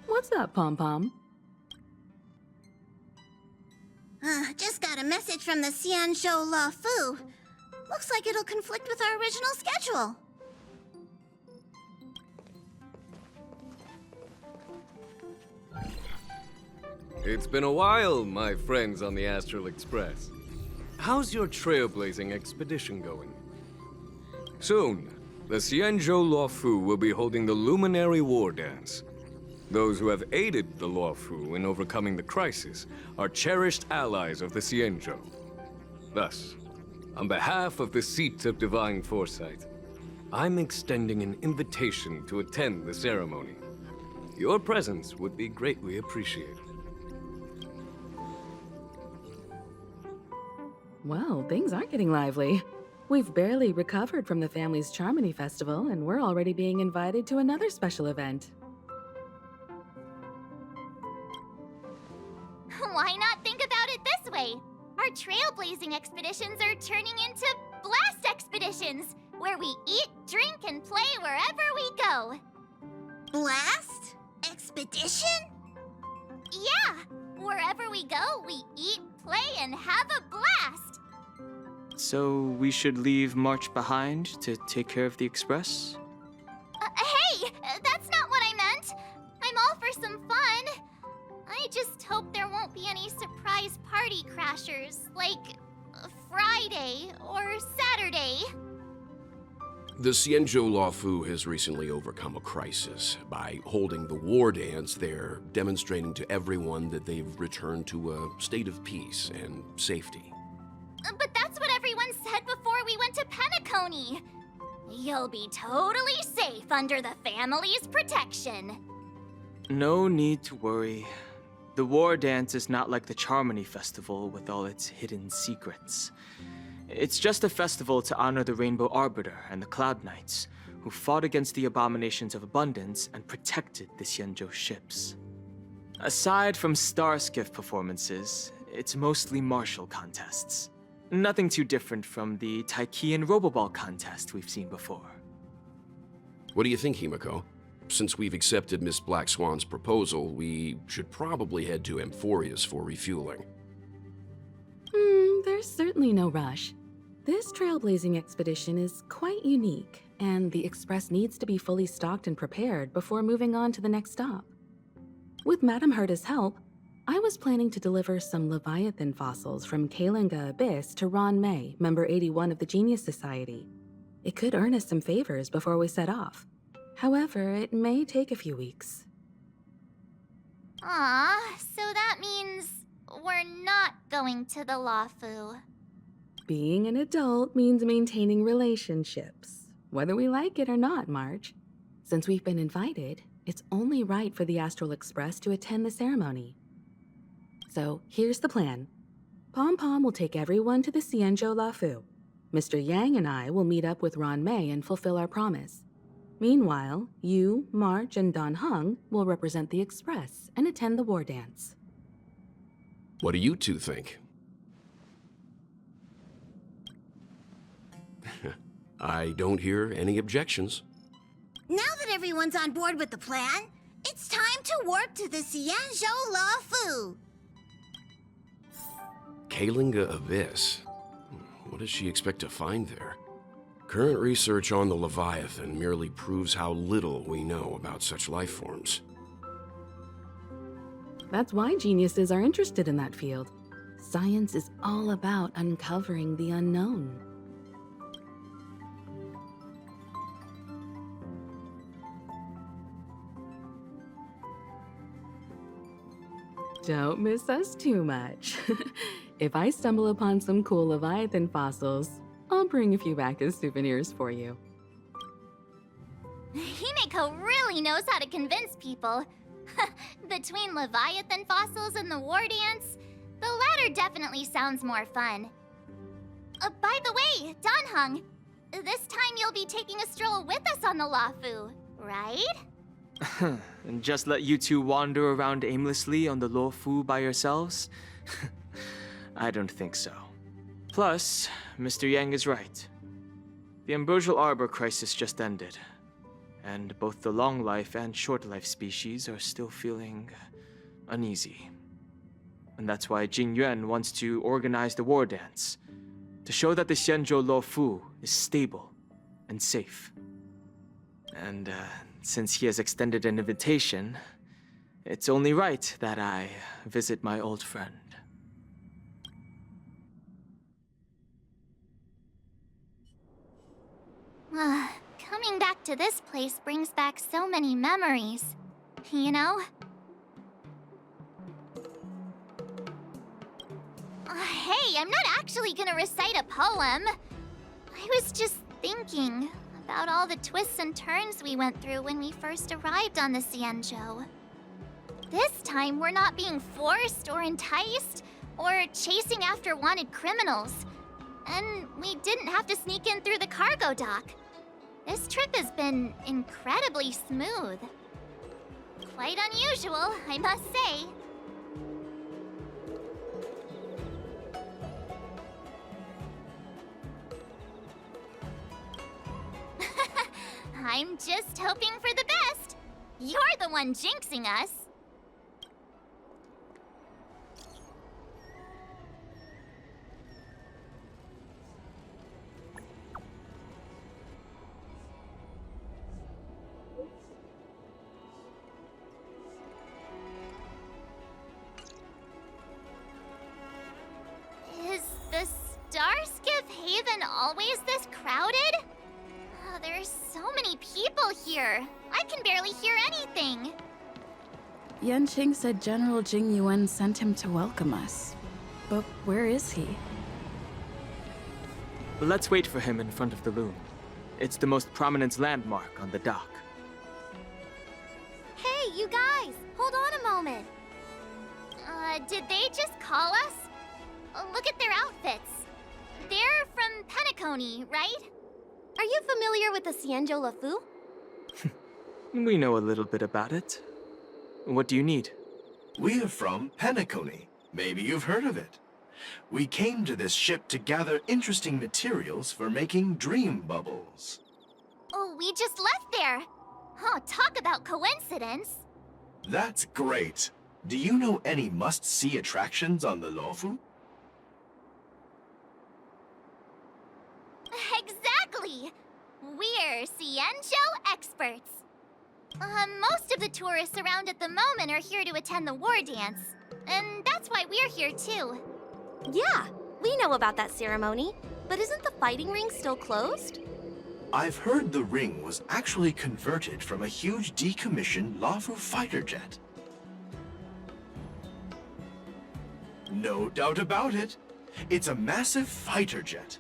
What's up, Pom-Pom? Just got a message from the Xianzhou La Fu. Looks like it'll conflict with our original schedule. It's been a while, my friends on the Astral Express. How's your trailblazing expedition going? Soon, the Xianzhou Luofu will be holding the Luminary War Dance. Those who have aided the Luofu in overcoming the crisis are cherished allies of the Xianzhou. Thus, on behalf of the Seat of Divine Foresight, I'm extending an invitation to attend the ceremony. Your presence would be greatly appreciated. Well, things aren't getting lively. We've barely recovered from the family's Charmony Festival, and we're already being invited to another special event. Why not think about it this way? Our trailblazing expeditions are turning into blast expeditions, where we eat, drink, and play wherever we go. Blast? Expedition? Yeah! Wherever we go, we eat, play, and have a blast! So we should leave March behind to take care of the Express? Hey! That's not what I meant! I'm all for some fun. I just hope there won't be any surprise party crashers, like Friday or Saturday. The Xianzhou Luofu has recently overcome a crisis. By holding the war dance, they're demonstrating to everyone that they've returned to a state of peace and safety. But that's what everyone said before we went to Penacony. You'll be totally safe under the family's protection. No need to worry. The war dance is not like the Charmony Festival with all its hidden secrets. It's just a festival to honor the Rainbow Arbiter and the Cloud Knights, who fought against the abominations of abundance and protected the Xianzhou ships. Aside from star skiff performances, it's mostly martial contests. Nothing too different from the Taiki and Roboball contest we've seen before. What do you think, Himiko? Since we've accepted Miss Black Swan's proposal, we should probably head to Amphorius for refueling. There's certainly no rush. This trailblazing expedition is quite unique, and the Express needs to be fully stocked and prepared before moving on to the next stop. With Madame Herta's help, I was planning to deliver some Leviathan fossils from Kalinga Abyss to Ron May, member 81 of the Genius Society. It could earn us some favors before we set off. However, it may take a few weeks. So that means we're not going to the Luofu. Being an adult means maintaining relationships, whether we like it or not, Marge. Since we've been invited, it's only right for the Astral Express to attend the ceremony. So here's the plan. Pom-Pom will take everyone to the Xianzhou Luofu. Mr. Yang and I will meet up with Ron May and fulfill our promise. Meanwhile, you, March, and Don Hung will represent the Express and attend the war dance. What do you two think? I don't hear any objections. Now that everyone's on board with the plan, it's time to warp to the Xianzhou Luofu. Kalinga Abyss. What does she expect to find there? Current research on the Leviathan merely proves how little we know about such life forms. That's why geniuses are interested in that field. Science is all about uncovering the unknown. Don't miss us too much. If I stumble upon some cool Leviathan fossils, I'll bring a few back as souvenirs for you. Himiko really knows how to convince people. Between Leviathan fossils and the war dance, the latter definitely sounds more fun. By the way, Don Hung, this time you'll be taking a stroll with us on the Luofu, right? And just let you two wander around aimlessly on the Luofu by yourselves? I don't think so. Plus, Mr. Yang is right. The Ambrosial Arbor crisis just ended, and both the long life and short life species are still feeling uneasy. And that's why Jing Yuan wants to organize the war dance, to show that the Xianzhou Luofu is stable and safe. And since he has extended an invitation, it's only right that I visit my old friend. Coming back to this place brings back so many memories, you know? Hey, I'm not actually gonna recite a poem. I was just thinking about all the twists and turns we went through when we first arrived on the Xianzhou. This time, we're not being forced or enticed or chasing after wanted criminals. And we didn't have to sneak in through the cargo dock. This trip has been incredibly smooth. Quite unusual, I must say. I'm just hoping for the best. You're the one jinxing us. Is the Starskiff Haven always this crowded? Oh, there's so many people here. I can barely hear anything. Yanqing said General Jing Yuan sent him to welcome us. But where is he? Well, let's wait for him in front of the loom. It's the most prominent landmark on the dock. Hey, you guys! Hold on a moment. Did they just call us? Look at their outfits. They're from Penacony, right? Are you familiar with the Xianzhou Luofu? We know a little bit about it. What do you need? We are from Penacony. Maybe you've heard of it. We came to this ship to gather interesting materials for making dream bubbles. Oh, we just left there. Oh, talk about coincidence. That's great. Do you know any must-see attractions on the Luofu? Exactly! We're Xianzhou experts. Most of the tourists around at the moment are here to attend the war dance. And that's why we're here too. Yeah, we know about that ceremony. But isn't the fighting ring still closed? I've heard the ring was actually converted from a huge decommissioned Luofu fighter jet. No doubt about it. It's a massive fighter jet.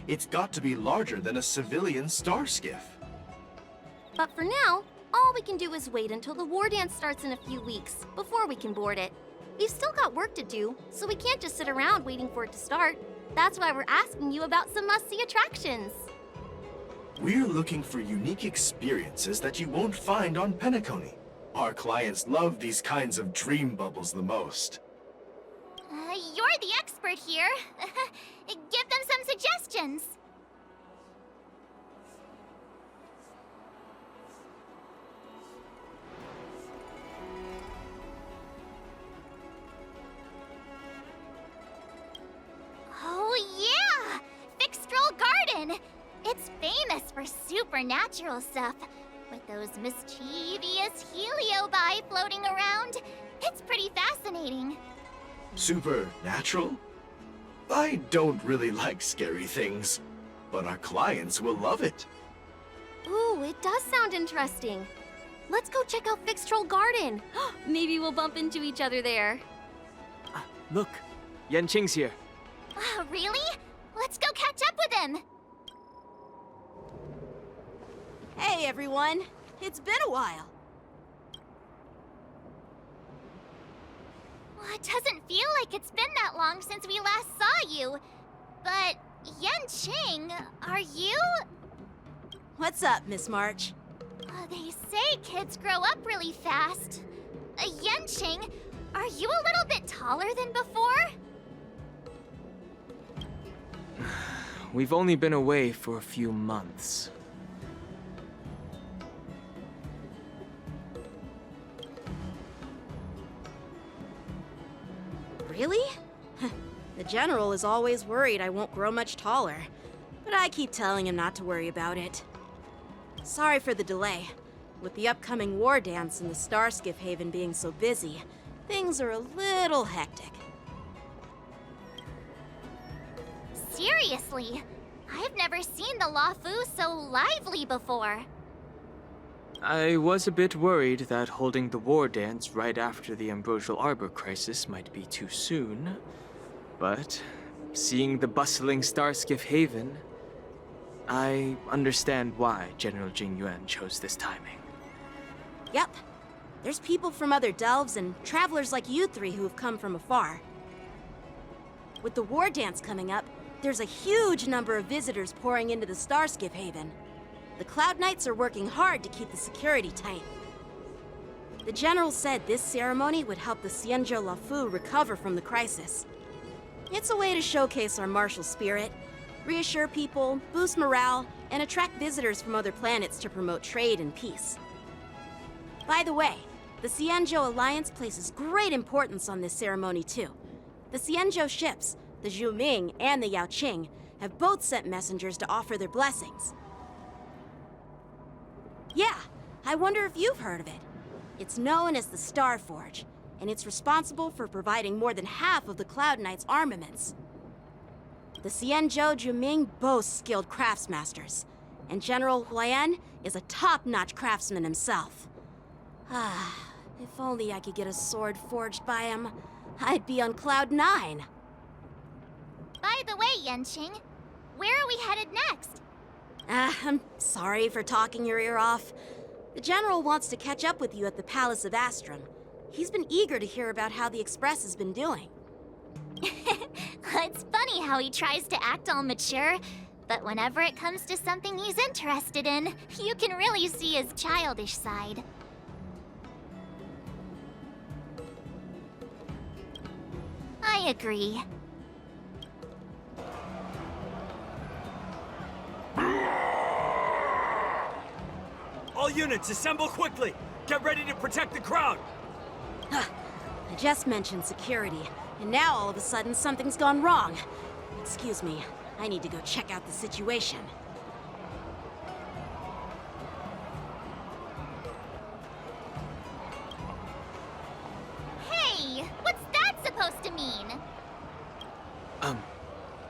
It's got to be larger than a civilian starskiff. But for now, all we can do is wait until the war dance starts in a few weeks before we can board it. We've still got work to do, so we can't just sit around waiting for it to start. That's why we're asking you about some must-see attractions. We're looking for unique experiences that you won't find on Penacony. Our clients love these kinds of dream bubbles the most. You're the expert here. Give them some suggestions. Oh yeah! Fixed-Roll Garden! It's famous for supernatural stuff. With those mischievous heliobi floating around. It's pretty fascinating. Supernatural? I don't really like scary things, but our clients will love it. Ooh, it does sound interesting. Let's go check out Fixed-Roll Garden. Maybe we'll bump into each other there. Look, Yanqing's here. Really? Let's go catch up with him. Hey everyone, it's been a while. It doesn't feel like it's been that long since we last saw you. But, Yanqing, are you? What's up, Miss March? They say kids grow up really fast. Yanqing, are you a little bit taller than before? We've only been away for a few months. General is always worried I won't grow much taller, but I keep telling him not to worry about it. Sorry for the delay. With the upcoming war dance and the Starskiff Haven being so busy, things are a little hectic. Seriously, I've never seen the Luofu so lively before. I was a bit worried that holding the war dance right after the Ambrosial Arbor crisis might be too soon. But seeing the bustling Starskiff Haven, I understand why General Jing Yuan chose this timing. Yep. There's people from other delves and travelers like you three who have come from afar. With the war dance coming up, there's a huge number of visitors pouring into the Starskiff Haven. The Cloud Knights are working hard to keep the security tight. The General said this ceremony would help the Xianzhou Luofu recover from the crisis. It's a way to showcase our martial spirit, reassure people, boost morale, and attract visitors from other planets to promote trade and peace. By the way, the Xianzhou Alliance places great importance on this ceremony too. The Xianzhou ships, the Zhuming and the Yaoqing, have both sent messengers to offer their blessings. Yeah, I wonder if you've heard of it. It's known as the Star Forge, and it's responsible for providing more than half of the Cloud Knights' armaments. The Xianzhou Zhuming boasts skilled craftsmasters, and General Huayan is a top-notch craftsman himself. Ah, if only I could get a sword forged by him, I'd be on Cloud 9. By the way, Yanqing, where are we headed next? I'm sorry for talking your ear off. The General wants to catch up with you at the Palace of Astrum. He's been eager to hear about how the Express has been doing. It's funny how he tries to act all mature, but whenever it comes to something he's interested in, you can really see his childish side. I agree. All units, assemble quickly! Get ready to protect the crowd! I just mentioned security, and now all of a sudden something's gone wrong. Excuse me, I need to go check out the situation. Hey, what's that supposed to mean?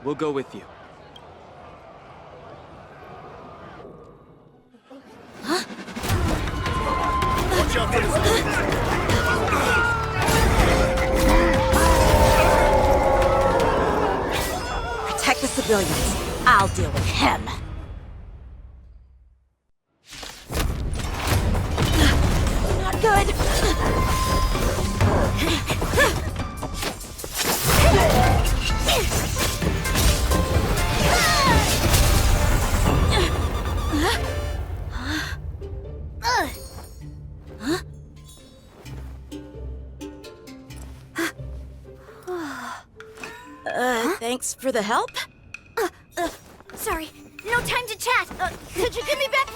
We'll go with you. Watch out for this! Protect the civilians. I'll deal with him. Not good. Thanks for the help. Sorry, no time to chat. Could you give me back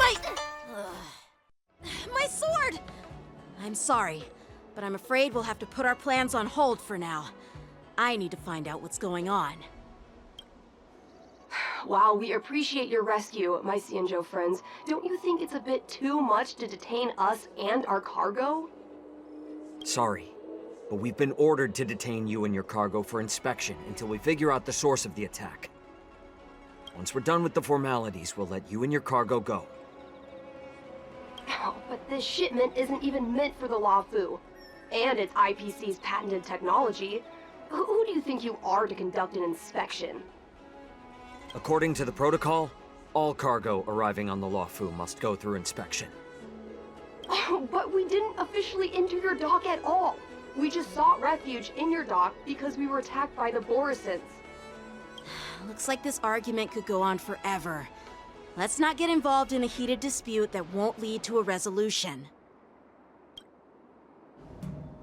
My sword! I'm sorry, but I'm afraid we'll have to put our plans on hold for now. I need to find out what's going on. While we appreciate your rescue, my Xianzhou friends, don't you think it's a bit too much to detain us and our cargo? Sorry, but we've been ordered to detain you and your cargo for inspection until we figure out the source of the attack. Once we're done with the formalities, we'll let you and your cargo go. Oh, but this shipment isn't even meant for the Luofu, and it's IPC's patented technology. Who do you think you are to conduct an inspection? According to the protocol, all cargo arriving on the Luofu must go through inspection. Oh, but we didn't officially enter your dock at all. We just sought refuge in your dock because we were attacked by the Borisons. Looks like this argument could go on forever. Let's not get involved in a heated dispute that won't lead to a resolution.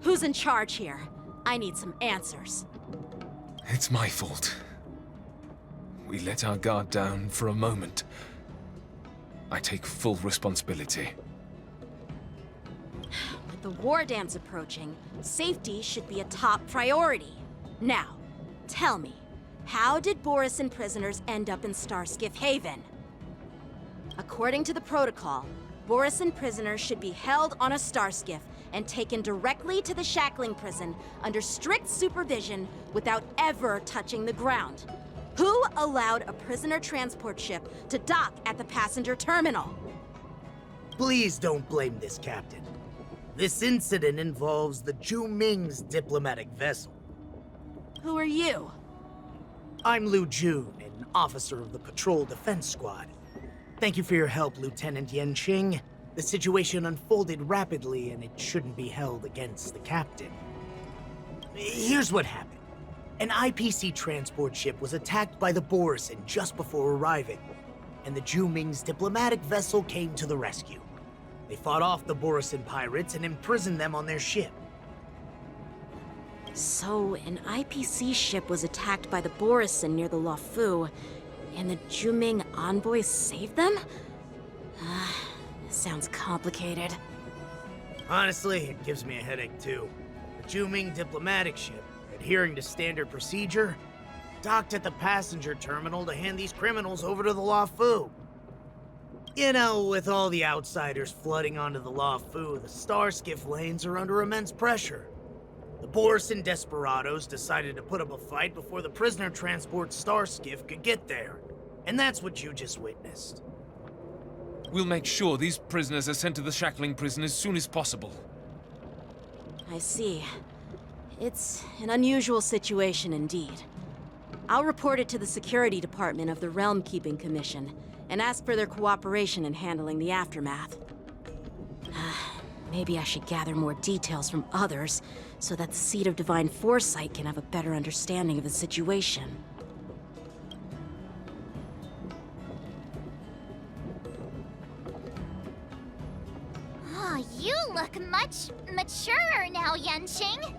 Who's in charge here? I need some answers. It's my fault. We let our guard down for a moment. I take full responsibility. With the war dance approaching, safety should be a top priority. Now, tell me, How did Borisin prisoners end up in Starskiff Haven? According to the protocol, Borisin prisoners should be held on a starskiff and taken directly to the shackling prison under strict supervision without ever touching the ground. Who allowed a prisoner transport ship to dock at the passenger terminal? Please don't blame this, Captain. This incident involves the Zhu Ming's diplomatic vessel. Who are you? I'm Liu Jun, an officer of the Patrol Defense Squad. Thank you for your help, Lieutenant Yanqing. The situation unfolded rapidly, and it shouldn't be held against the captain. Here's what happened. An IPC transport ship was attacked by the Borisin just before arriving, and the Zhu Ming's diplomatic vessel came to the rescue. They fought off the Borisin pirates and imprisoned them on their ship. So, an IPC ship was attacked by the Borisin near the Luofu, and the Zhu Ming envoys saved them? This sounds complicated. Honestly, it gives me a headache too. The Zhu Ming diplomatic ship, adhering to standard procedure, docked at the passenger terminal to hand these criminals over to the Luofu. You know, with all the outsiders flooding onto the Luofu, the Starskiff lanes are under immense pressure. The Borisin desperados decided to put up a fight before the prisoner transport Starskiff could get there. And that's what you just witnessed. We'll make sure these prisoners are sent to the shackling prison as soon as possible. I see. It's an unusual situation indeed. I'll report it to the security department of the Realm Keeping Commission and ask for their cooperation in handling the aftermath. Maybe I should gather more details from others so that the Seat of Divine Foresight can have a better understanding of the situation. Oh, you look much maturer now, Yanqing.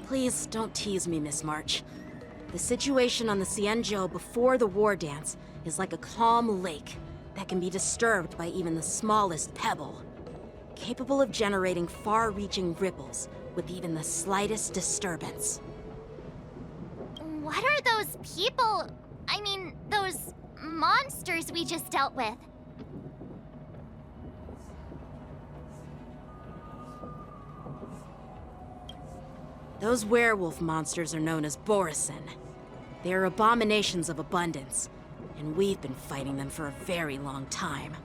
Please don't tease me, Miss March. The situation on the Xianzhou before the war dance is like a calm lake that can be disturbed by even the smallest pebble, capable of generating far-reaching ripples with even the slightest disturbance. What are those people? I mean, those monsters we just dealt with? Those werewolf monsters are known as Borisin. They are abominations of abundance, and we've been fighting them for a very long time.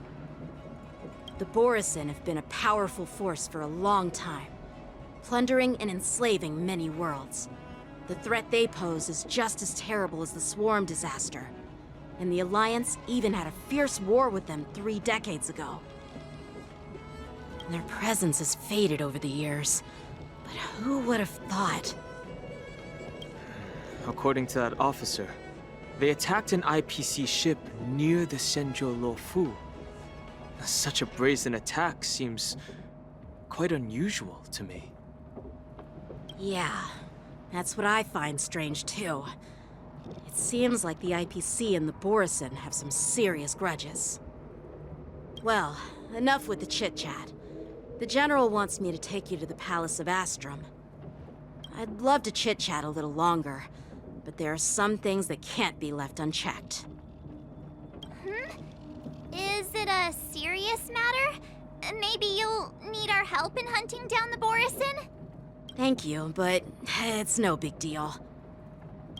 The Borisin have been a powerful force for a long time, plundering and enslaving many worlds. The threat they pose is just as terrible as the Swarm disaster, and the Alliance even had a fierce war with them 3 decades ago. Their presence has faded over the years, but who would have thought? According to that officer, they attacked an IPC ship near the Shenzhou Luofu. Such a brazen attack seems quite unusual to me. Yeah, that's what I find strange too. It seems like the IPC and the Borisin have some serious grudges. Well, enough with the chit-chat. The General wants me to take you to the Palace of Astrum. I'd love to chit-chat a little longer, but there are some things that can't be left unchecked. Is it a serious matter? Maybe you'll need our help in hunting down the Borisin? Thank you, but it's no big deal.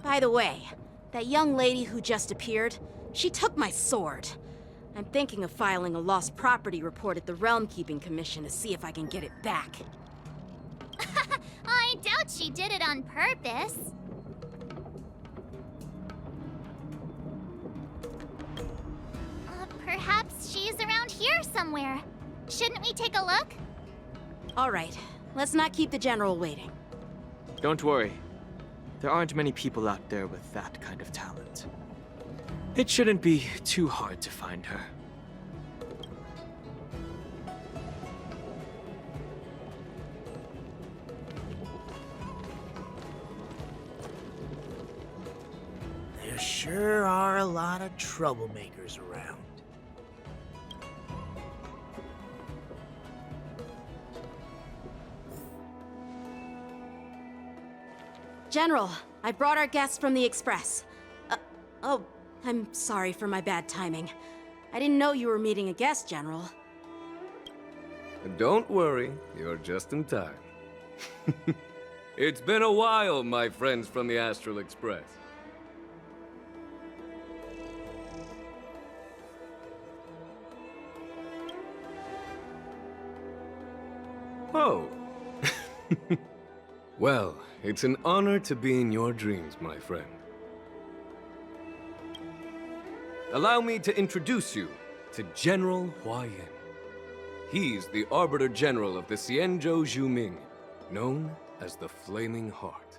By the way, that young lady who just appeared, she took my sword. I'm thinking of filing a lost property report at the Realm Keeping Commission to see if I can get it back. I doubt she did it on purpose. Perhaps she's around here somewhere. Shouldn't we take a look? All right, let's not keep the General waiting. Don't worry. There aren't many people out there with that kind of talent. It shouldn't be too hard to find her. There sure are a lot of troublemakers around. General, I brought our guests from the Express. Oh, I'm sorry for my bad timing. I didn't know you were meeting a guest, General. Don't worry, you're just in time. It's been a while, my friends from the Astral Express. Oh. Well, it's an honor to be in your dreams, my friend. Allow me to introduce you to General Huayan. He's the Arbiter General of the Xianzhou Zhuming, known as the Flaming Heart.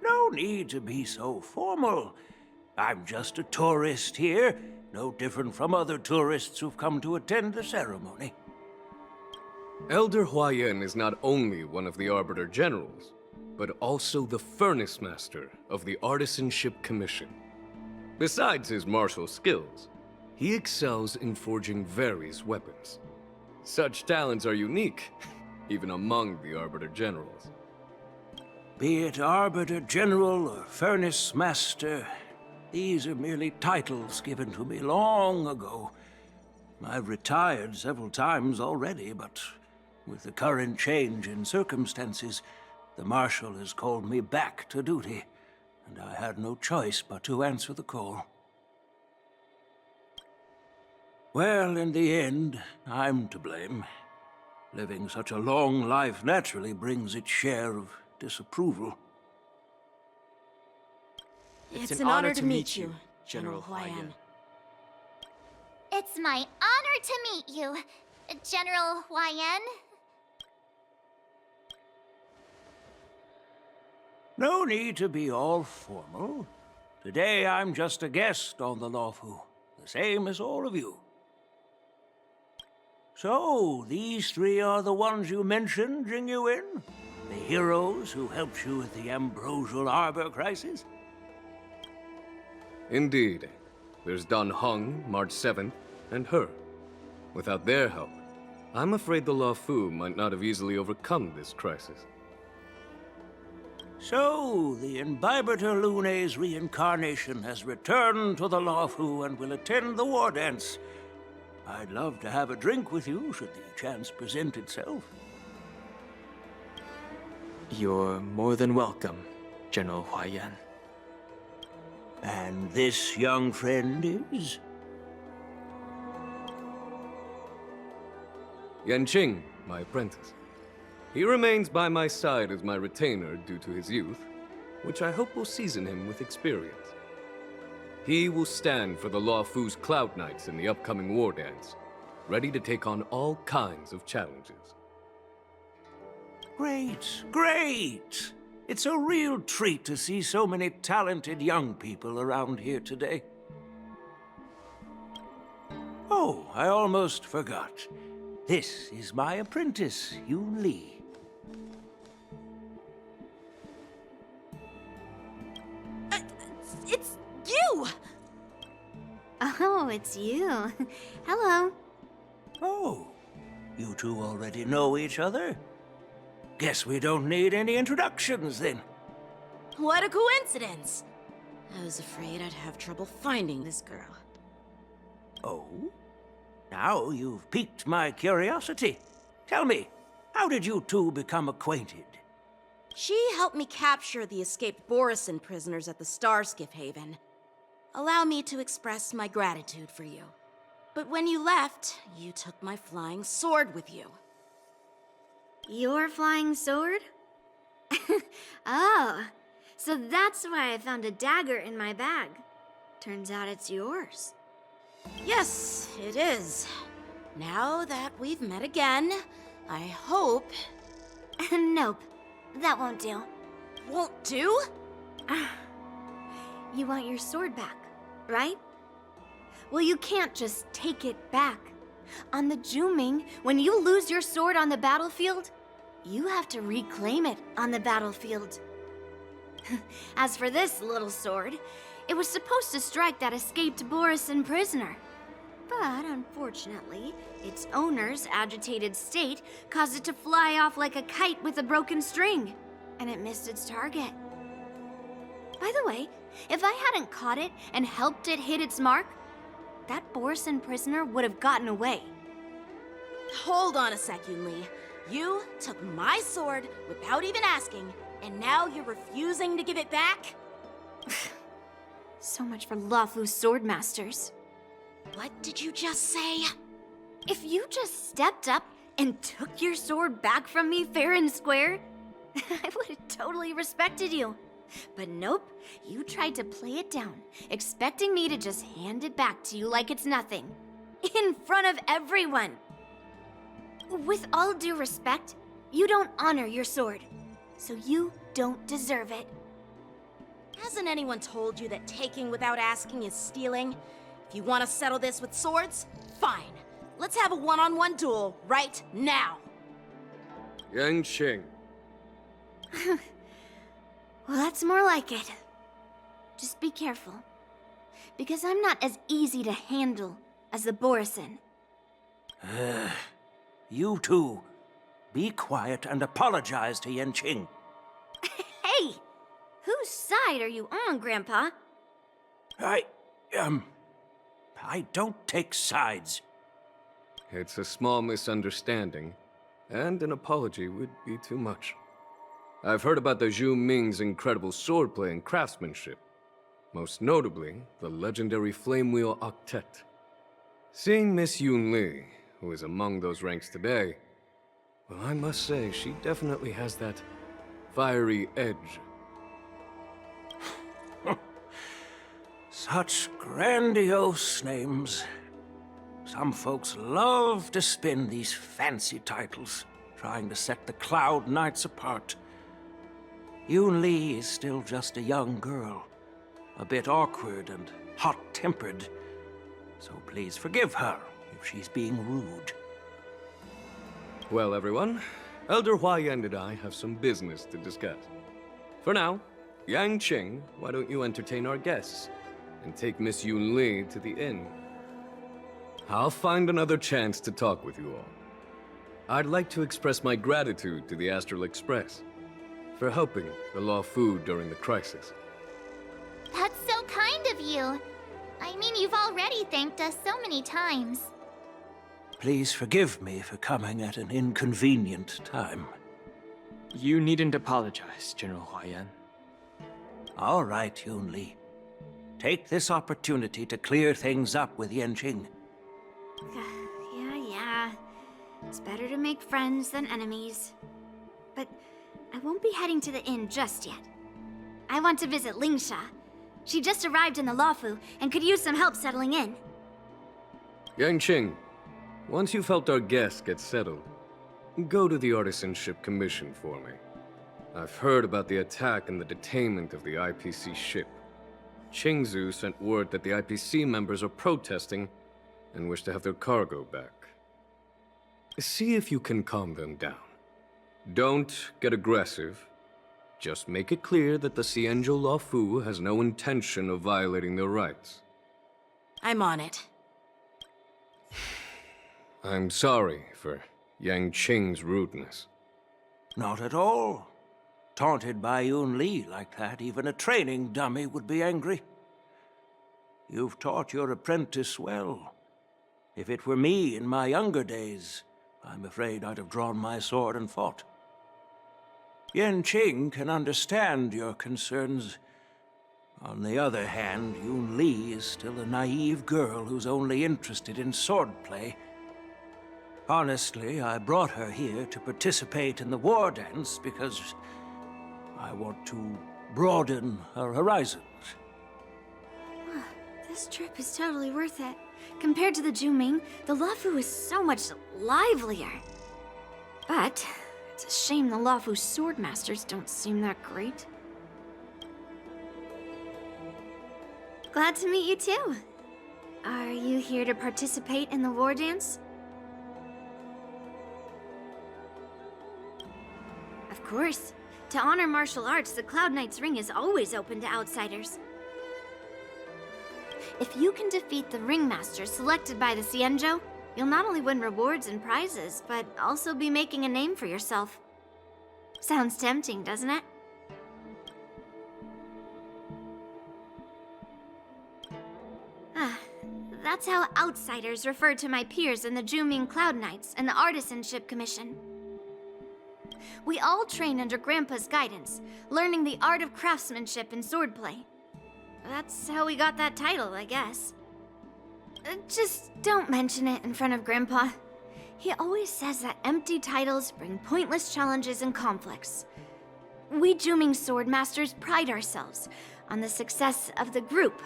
No need to be so formal. I'm just a tourist here, no different from other tourists who've come to attend the ceremony. Elder Huayan is not only one of the Arbiter Generals, but also the Furnace Master of the Artisanship Commission. Besides his martial skills, he excels in forging various weapons. Such talents are unique, even among the Arbiter Generals. Be it Arbiter General or Furnace Master, these are merely titles given to me long ago. I've retired several times already, but with the current change in circumstances, the Marshal has called me back to duty, and I had no choice but to answer the call. Well, in the end, I'm to blame. Living such a long life naturally brings its share of disapproval. It's an honor to meet you, General Huayan. It's my honor to meet you, General Huayan. No need to be all formal. Today I'm just a guest on the Luofu, the same as all of you. So, these three are the ones you mentioned, Jingyuin? The heroes who helped you with the Ambrosial Arbor crisis? Indeed. There's Dan Heng, March 7th, and her. Without their help, I'm afraid the Luofu might not have easily overcome this crisis. So, the Imbibitor Lune's reincarnation has returned to the Luofu and will attend the war dance. I'd love to have a drink with you, should the chance present itself. You're more than welcome, General Huayan. And this young friend is? Yanqing, my apprentice. He remains by my side as my retainer due to his youth, which I hope will season him with experience. He will stand for the Luofu's Cloud Knights in the upcoming war dance, ready to take on all kinds of challenges. Great, great! It's a real treat to see so many talented young people around here today. Oh, I almost forgot. This is my apprentice, Yun Li. It's you! Oh, it's you. Hello. Oh, you two already know each other? Guess we don't need any introductions, then. What a coincidence! I was afraid I'd have trouble finding this girl. Oh? Now you've piqued my curiosity. Tell me, how did you two become acquainted? She helped me capture the escaped Borisin prisoners at the Starskiff Haven. Allow me to express my gratitude for you. But when you left, you took my flying sword with you. Your flying sword? Oh, so that's why I found a dagger in my bag. Turns out it's yours. Yes, it is. Now that we've met again, I hope... Nope, that won't do. Won't do? You want your sword back, right? Well, you can't just take it back. On the Zhuming, when you lose your sword on the battlefield, you have to reclaim it on the battlefield. As for this little sword, it was supposed to strike that escaped Borisin prisoner. But unfortunately, its owner's agitated state caused it to fly off like a kite with a broken string. and it missed its target. By the way, if I hadn't caught it and helped it hit its mark, that Borison prisoner would have gotten away. Hold on a sec, Yunli. You took my sword without even asking, and now you're refusing to give it back? So much for Luofu's swordmasters. What did you just say? If you just stepped up and took your sword back from me fair and square, I would have totally respected you. But nope, you tried to play it down, expecting me to just hand it back to you like it's nothing. In front of everyone. With all due respect, you don't honor your sword, so you don't deserve it. Hasn't anyone told you that taking without asking is stealing? If you want to settle this with swords, fine. Let's have a one-on-one duel right now. Yanqing. Well, that's more like it. Just be careful, because I'm not as easy to handle as the Borison. You two, be quiet and apologize to Yanqing. Hey! Whose side are you on, Grandpa? I don't take sides. It's a small misunderstanding, and an apology would be too much. I've heard about the Zhu Ming's incredible swordplay and craftsmanship. Most notably, the legendary Flame Wheel Octet. Seeing Miss Yunli, who is among those ranks today, well, I must say, she definitely has that fiery edge. Such grandiose names. Some folks love to spin these fancy titles, trying to set the Cloud Knights apart. Yunli is still just a young girl, a bit awkward and hot-tempered, so please forgive her if she's being rude. Well, everyone, Elder Huayan and I have some business to discuss. For now, Yanqing, why don't you entertain our guests and take Miss Yunli to the inn? I'll find another chance to talk with you all. I'd like to express my gratitude to the Astral Express for helping the Luofu during the crisis. That's so kind of you. I mean, you've already thanked us so many times. Please forgive me for coming at an inconvenient time. You needn't apologize, General Huayan. All right, Yunli. Take this opportunity to clear things up with Yanqing. Yeah. It's better to make friends than enemies. But I won't be heading to the inn just yet. I want to visit Lingsha. She just arrived in the Luofu and could use some help settling in. Yanqing, once you've helped our guests get settled, go to the Artisanship Commission for me. I've heard about the attack and the detainment of the IPC ship. Qingzu sent word that the IPC members are protesting and wish to have their cargo back. See if you can calm them down. Don't get aggressive. Just make it clear that the Xianzhou Luofu has no intention of violating their rights. I'm on it. I'm sorry for Yanqing's rudeness. Not at all. Taunted by Yunli like that, even a training dummy would be angry. You've taught your apprentice well. If it were me in my younger days, I'm afraid I'd have drawn my sword and fought. Yanqing can understand your concerns. On the other hand, Yunli is still a naive girl who's only interested in swordplay. Honestly, I brought her here to participate in the war dance because I want to broaden her horizons. This trip is totally worth it. Compared to the Zhuming, the Luofu is so much livelier. But it's a shame the Luofu swordmasters don't seem that great. Glad to meet you too. Are you here to participate in the war dance? Of course. To honor martial arts, the Cloud Knight's Ring is always open to outsiders. If you can defeat the ringmaster selected by the Xianzhou, you'll not only win rewards and prizes, but also be making a name for yourself. Sounds tempting, doesn't it? That's how outsiders refer to my peers in the Juming Cloud Knights and the Artisanship Commission. We all train under Grandpa's guidance, learning the art of craftsmanship and swordplay. That's how we got that title, I guess. Just don't mention it in front of Grandpa. He always says that empty titles bring pointless challenges and conflicts. We Juming Sword Masters pride ourselves on the success of the group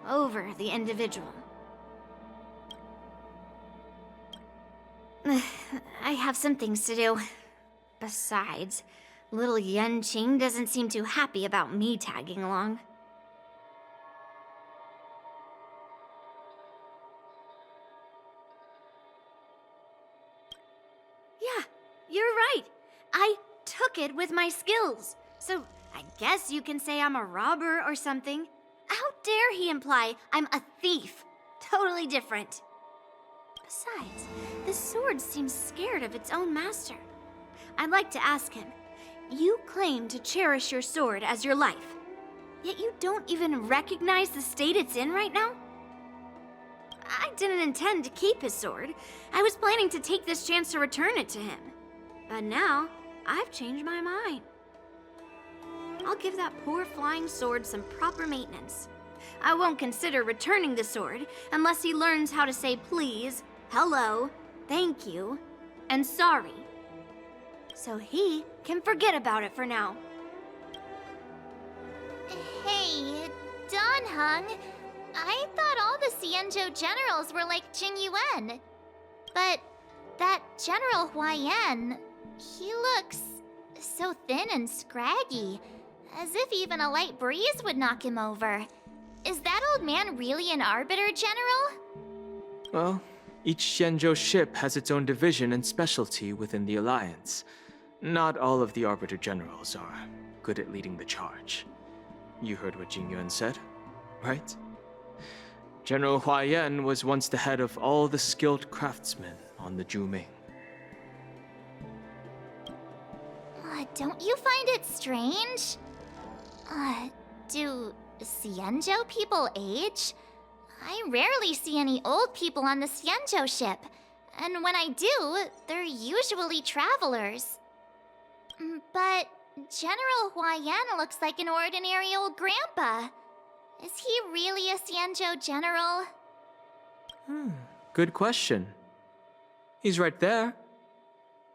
over the individual. I have some things to do. Besides, little Yanqing doesn't seem too happy about me tagging along. Yeah, you're right. I took it with my skills. So I guess you can say I'm a robber or something. How dare he imply I'm a thief? Totally different. Besides, the sword seems scared of its own master. I'd like to ask him, you claim to cherish your sword as your life, yet you don't even recognize the state it's in right now? I didn't intend to keep his sword. I was planning to take this chance to return it to him. But now, I've changed my mind. I'll give that poor flying sword some proper maintenance. I won't consider returning the sword unless he learns how to say please, hello, thank you, and sorry. So he can forget about it for now. Hey, Don Hung. I thought all the Xianzhou generals were like Jing Yuan. But that General Huaiyan, he looks so thin and scraggy, as if even a light breeze would knock him over. Is that old man really an Arbiter General? Well, each Xianzhou ship has its own division and specialty within the Alliance. Not all of the Arbiter Generals are good at leading the charge. You heard what Jing Yuan said, right? General Huaiyan was once the head of all the skilled craftsmen on the Juming. Don't you find it strange? Do Xianzhou people age? I rarely see any old people on the Xianzhou ship. And when I do, they're usually travelers. But General Huaiyan looks like an ordinary old grandpa. Is he really a Xianzhou general? Good question. He's right there.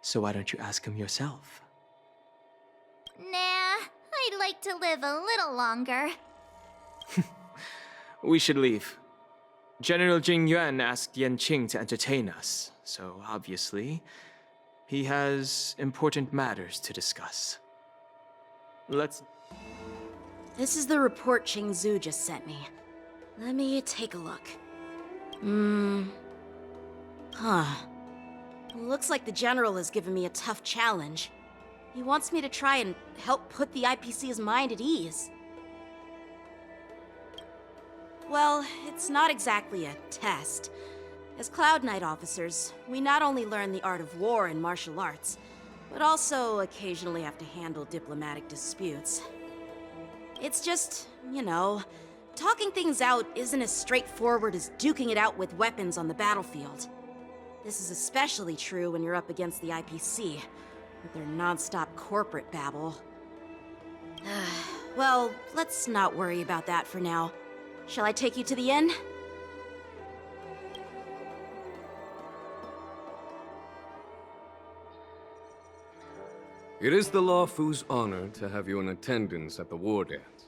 So why don't you ask him yourself? Nah, I'd like to live a little longer. We should leave. General Jing Yuan asked Yanqing to entertain us, so obviously, he has important matters to discuss. Let's... This is the report Qing Zhu just sent me. Let me take a look. Looks like the General has given me a tough challenge. He wants me to try and help put the IPC's mind at ease. Well, it's not exactly a test. As Cloud Knight officers, we not only learn the art of war and martial arts, but also occasionally have to handle diplomatic disputes. It's just, you know, talking things out isn't as straightforward as duking it out with weapons on the battlefield. This is especially true when you're up against the IPC, with their non-stop corporate babble. Well, let's not worry about that for now. Shall I take you to the inn? It is the Law Fu's honor to have you in attendance at the war dance.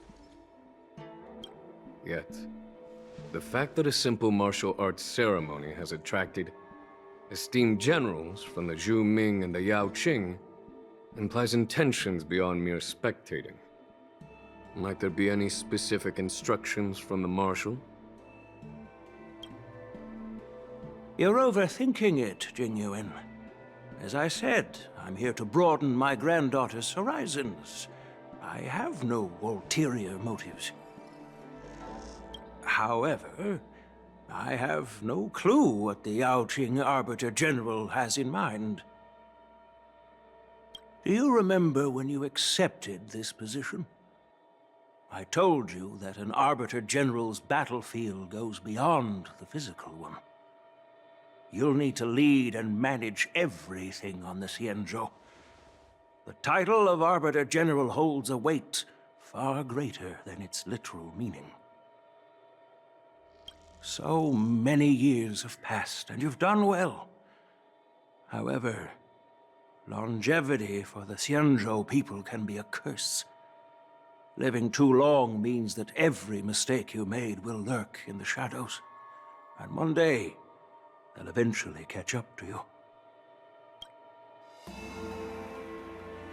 Yet, the fact that a simple martial arts ceremony has attracted esteemed generals from the Zhu Ming and the Yao Qing implies intentions beyond mere spectating. Might there be any specific instructions from the Marshal? You're overthinking it, Jing Yuan. As I said, I'm here to broaden my granddaughter's horizons. I have no ulterior motives. However, I have no clue what the Yao Qing Arbiter General has in mind. Do you remember when you accepted this position? I told you that an Arbiter General's battlefield goes beyond the physical one. You'll need to lead and manage everything on the Xianzhou. The title of Arbiter General holds a weight far greater than its literal meaning. So many years have passed, and you've done well. However, longevity for the Xianzhou people can be a curse. Living too long means that every mistake you made will lurk in the shadows. And one day, they'll eventually catch up to you.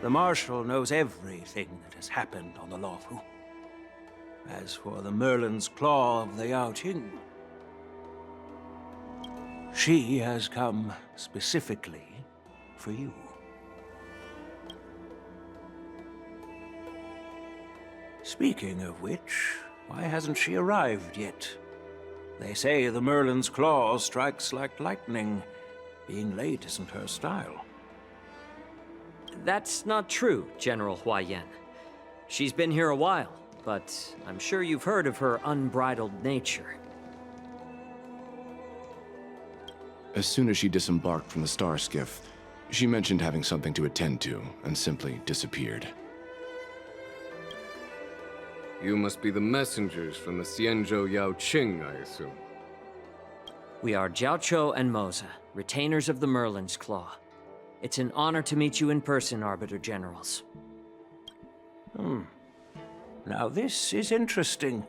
The Marshal knows everything that has happened on the Luofu. As for the Merlin's Claw of the Yaoqing, she has come specifically for you. Speaking of which, why hasn't she arrived yet? They say the Merlin's Claw strikes like lightning. Being late isn't her style. That's not true, General Huaiyan. She's been here a while, but I'm sure you've heard of her unbridled nature. As soon as she disembarked from the star skiff, she mentioned having something to attend to, and simply disappeared. You must be the messengers from the Xianzhou Yaoqing, I assume. We are Jiaoqiu and Moza, retainers of the Merlin's Claw. It's an honor to meet you in person, Arbiter Generals. Now this is interesting.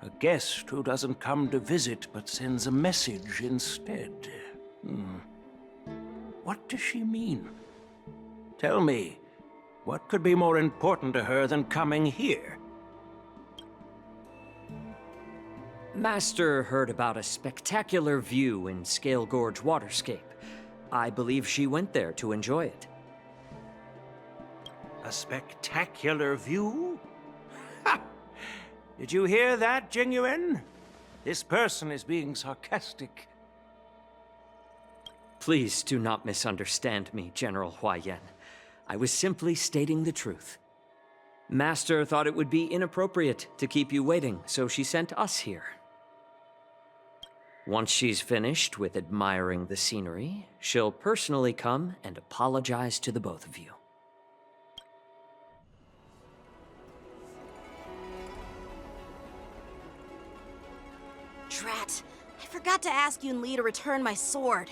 A guest who doesn't come to visit but sends a message instead. What does she mean? Tell me, what could be more important to her than coming here? Master heard about a spectacular view in Scale Gorge Waterscape. I believe she went there to enjoy it. A spectacular view? Ha! Did you hear that, Jingyuan? This person is being sarcastic. Please do not misunderstand me, General Huaiyan. I was simply stating the truth. Master thought it would be inappropriate to keep you waiting, so she sent us here. Once she's finished with admiring the scenery, she'll personally come and apologize to the both of you. Drat, I forgot to ask Yun Li to return my sword.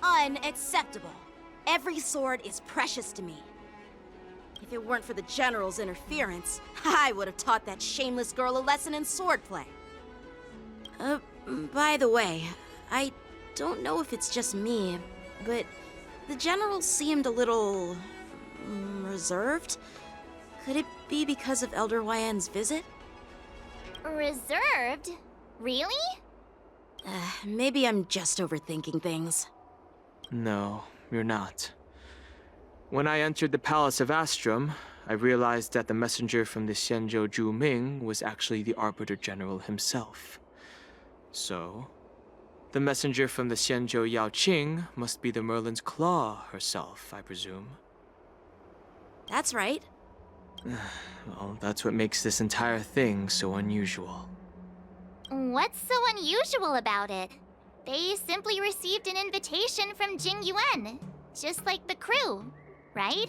Unacceptable. Every sword is precious to me. If it weren't for the General's interference, I would have taught that shameless girl a lesson in swordplay. By the way, I don't know if it's just me, but the General seemed a little reserved. Could it be because of Elder Huaiyan's visit? Reserved? Really? Maybe I'm just overthinking things. No, you're not. When I entered the Palace of Astrum, I realized that the messenger from the Xianzhou Zhuming was actually the Arbiter General himself. So, the messenger from the Xianzhou Yaoqing must be the Merlin's Claw herself, I presume. That's right. Well, that's what makes this entire thing so unusual. What's so unusual about it? They simply received an invitation from Jingyuan, just like the crew, right?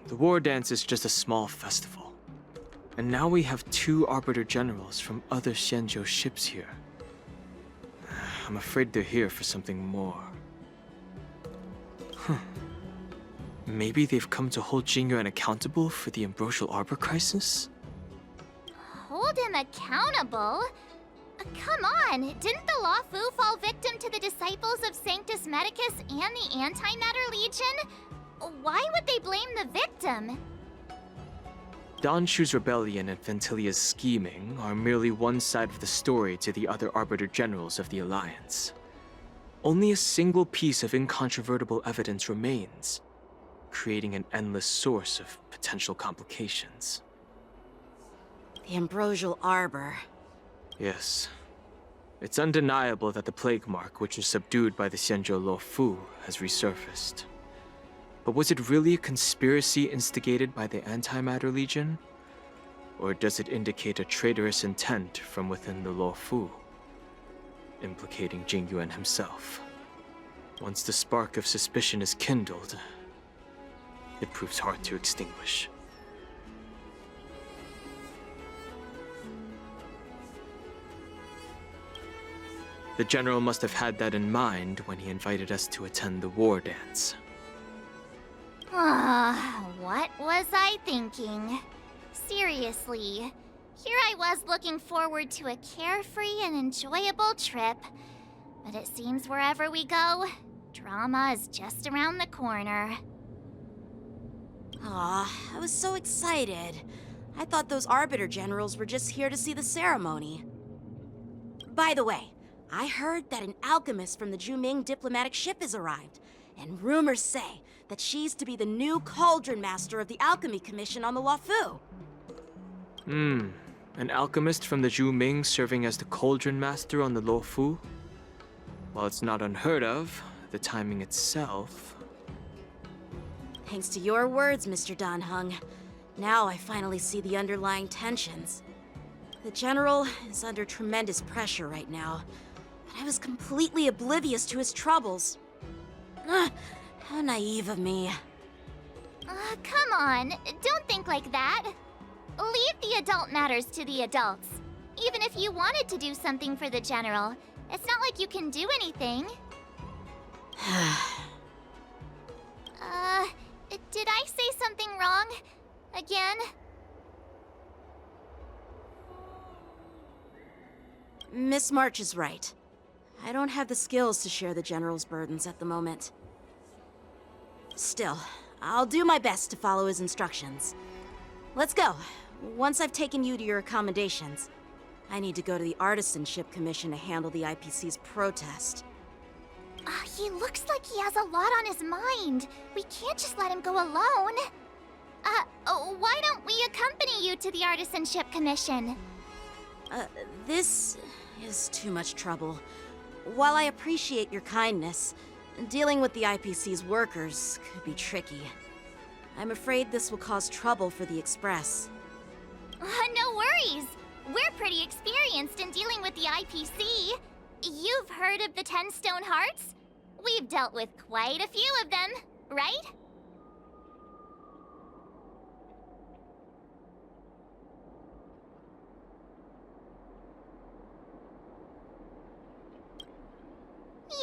The war dance is just a small festival. And now we have 2 Arbiter Generals from other Xianzhou ships here. I'm afraid they're here for something more. Maybe they've come to hold Jingyuan accountable for the Ambrosial Arbor crisis? Hold him accountable? Come on, didn't the Luofu fall victim to the disciples of Sanctus Medicus and the Antimatter Legion? Why would they blame the victim? Danshu's rebellion and Ventilia's scheming are merely one side of the story to the other Arbiter Generals of the Alliance. Only a single piece of incontrovertible evidence remains, creating an endless source of potential complications. The Ambrosial Arbor. Yes. It's undeniable that the plague mark, which was subdued by the Xianzhou Luofu, has resurfaced. But was it really a conspiracy instigated by the Antimatter Legion? Or does it indicate a traitorous intent from within the Law Fu, implicating Jing Yuan himself? Once the spark of suspicion is kindled, it proves hard to extinguish. The General must have had that in mind when he invited us to attend the war dance. What was I thinking? Seriously, here I was looking forward to a carefree and enjoyable trip. But it seems wherever we go, drama is just around the corner. Aw, I was so excited. I thought those Arbiter Generals were just here to see the ceremony. By the way, I heard that an alchemist from the Juming diplomatic ship has arrived, and rumors say that she's to be the new Cauldron Master of the Alchemy Commission on the Luofu. An alchemist from the Juming serving as the Cauldron Master on the Luofu? While it's not unheard of, the timing itself... Thanks to your words, Mr. Dan Heng. Now I finally see the underlying tensions. The General is under tremendous pressure right now, but I was completely oblivious to his troubles. How naive of me. Come on, don't think like that. Leave the adult matters to the adults. Even if you wanted to do something for the General, it's not like you can do anything. Did I say something wrong? Again? Miss March is right. I don't have the skills to share the General's burdens at the moment. Still, I'll do my best to follow his instructions. Let's go. Once I've taken you to your accommodations, I need to go to the Artisanship Commission to handle the IPC's protest. He looks like he has a lot on his mind. We can't just let him go alone. Why don't we accompany you to the Artisanship Commission? This is too much trouble. While I appreciate your kindness, dealing with the IPC's workers could be tricky. I'm afraid this will cause trouble for the Express. No worries. We're pretty experienced in dealing with the IPC. You've heard of the 10 Stone Hearts? We've dealt with quite a few of them, right?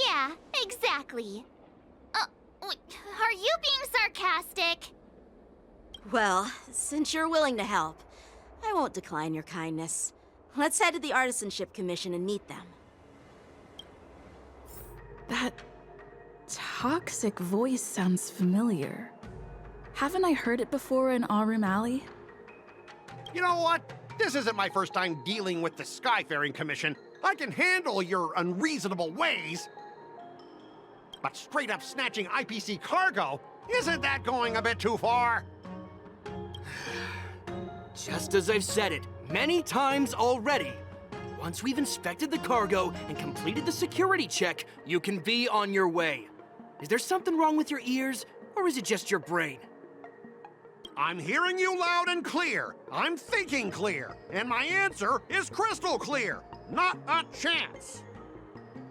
Yeah, exactly. Are you being sarcastic? Well, since you're willing to help, I won't decline your kindness. Let's head to the Artisanship Commission and meet them. That toxic voice sounds familiar. Haven't I heard it before in Aurum Alley? You know what? This isn't my first time dealing with the Skyfaring Commission. I can handle your unreasonable ways. But straight up snatching IPC cargo, isn't that going a bit too far? Just as I've said it many times already. Once we've inspected the cargo and completed the security check, you can be on your way. Is there something wrong with your ears, or is it just your brain? I'm hearing you loud and clear. I'm thinking clear. And my answer is crystal clear. Not a chance.